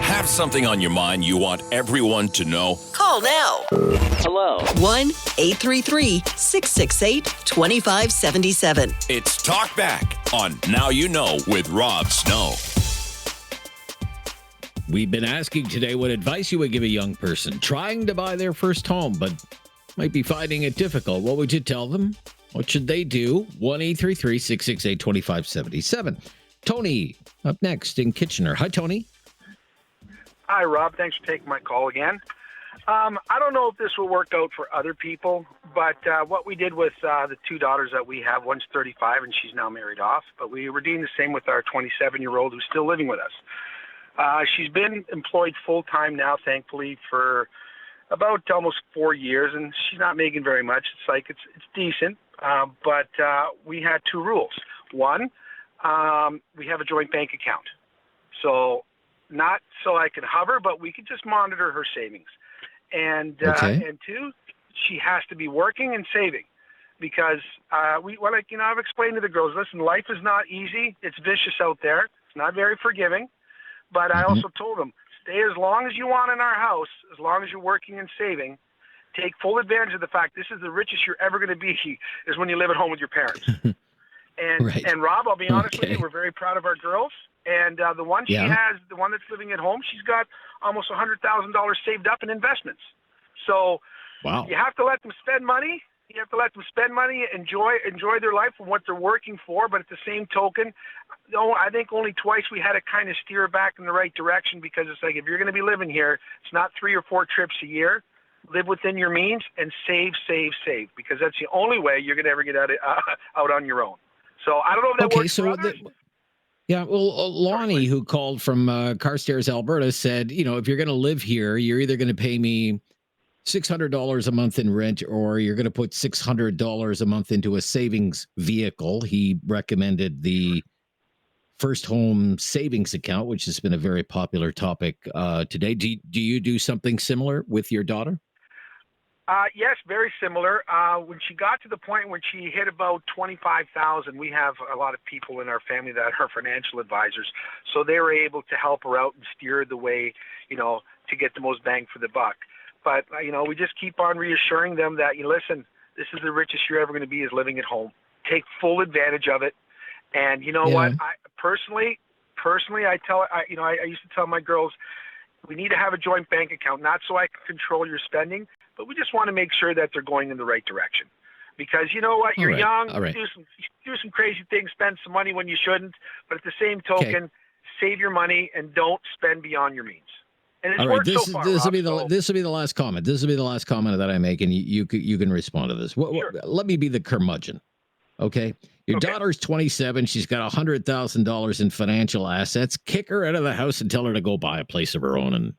Have something on your mind you want everyone to know? Call now. Hello. 1-833-668-2577. It's Talkback on Now You Know with Rob Snow. We've been asking today what advice you would give a young person trying to buy their first home, but might be finding it difficult. What would you tell them? What should they do? 1-833-668-2577. Tony, up next in Kitchener. Hi, Tony. Hi, Rob. Thanks for taking my call again. I don't know if this will work out for other people, but what we did with the two daughters that we have, one's 35 and she's now married off, but we were doing the same with our 27-year-old who's still living with us. She's been employed full-time now, thankfully, for about almost 4 years, and she's not making very much. It's decent, but we had two rules. One, we have a joint bank account. So not so I can hover, but we could just monitor her savings. And and two, she has to be working and saving, because I've explained to the girls, listen, life is not easy. It's vicious out there. It's not very forgiving. But I also told them, stay as long as you want in our house, as long as you're working and saving. Take full advantage of the fact this is the richest you're ever going to be is when you live at home with your parents. And Rob, I'll be honest with you, we're very proud of our girls. And the one she has, the one that's living at home, she's got almost $100,000 saved up in investments. So you have to let them spend money. You have to let them spend money, enjoy their life and what they're working for. But at the same token, I think only twice we had to kind of steer her back in the right direction, because it's like, if you're going to be living here, it's not 3 or 4 trips a year. Live within your means and save, because that's the only way you're going to ever get out on your own. So I don't know if that works for others. Lonnie, who called from Carstairs, Alberta, said, if you're going to live here, you're either going to pay me $600 a month in rent, or you're going to put $600 a month into a savings vehicle. He recommended the first home savings account, which has been a very popular topic today. Do you do something similar with your daughter? Yes, very similar. When she got to the point when she hit about $25,000, we have a lot of people in our family that are financial advisors, so they were able to help her out and steer the way, to get the most bang for the buck. But, we just keep on reassuring them that, listen, this is the richest you're ever going to be is living at home. Take full advantage of it. And you know what? I personally, I used to tell my girls, we need to have a joint bank account, not so I can control your spending, but we just want to make sure that they're going in the right direction. Because you know what? You're young, do some crazy things, spend some money when you shouldn't. But at the same token, save your money and don't spend beyond your means. And it's worked so far. This will be the last comment. This will be the last comment that I make, and you can respond to this. Sure. Let me be the curmudgeon. Okay. Your daughter's 27. She's got $100,000 in financial assets. Kick her out of the house and tell her to go buy a place of her own and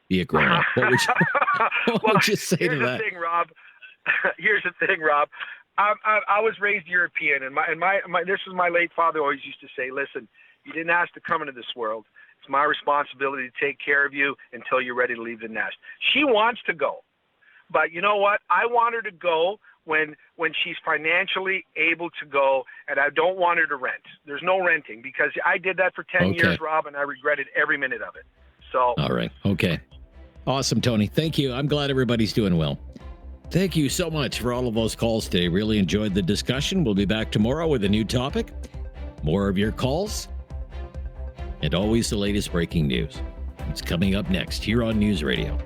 be a grown-up. What would you say to that? Here's the thing, Rob. I was raised European, and this is my late father always used to say, listen, you didn't ask to come into this world. It's my responsibility to take care of you until you're ready to leave the nest. She wants to go. But you know what? I want her to go when she's financially able to go, and I don't want her to rent. There's no renting because I did that for 10 years, Rob, and I regretted every minute of it. So. All right. Okay. Awesome, Tony. Thank you. I'm glad everybody's doing well. Thank you so much for all of those calls today. Really enjoyed the discussion. We'll be back tomorrow with a new topic. More of your calls. And always the latest breaking news. It's coming up next here on News Radio.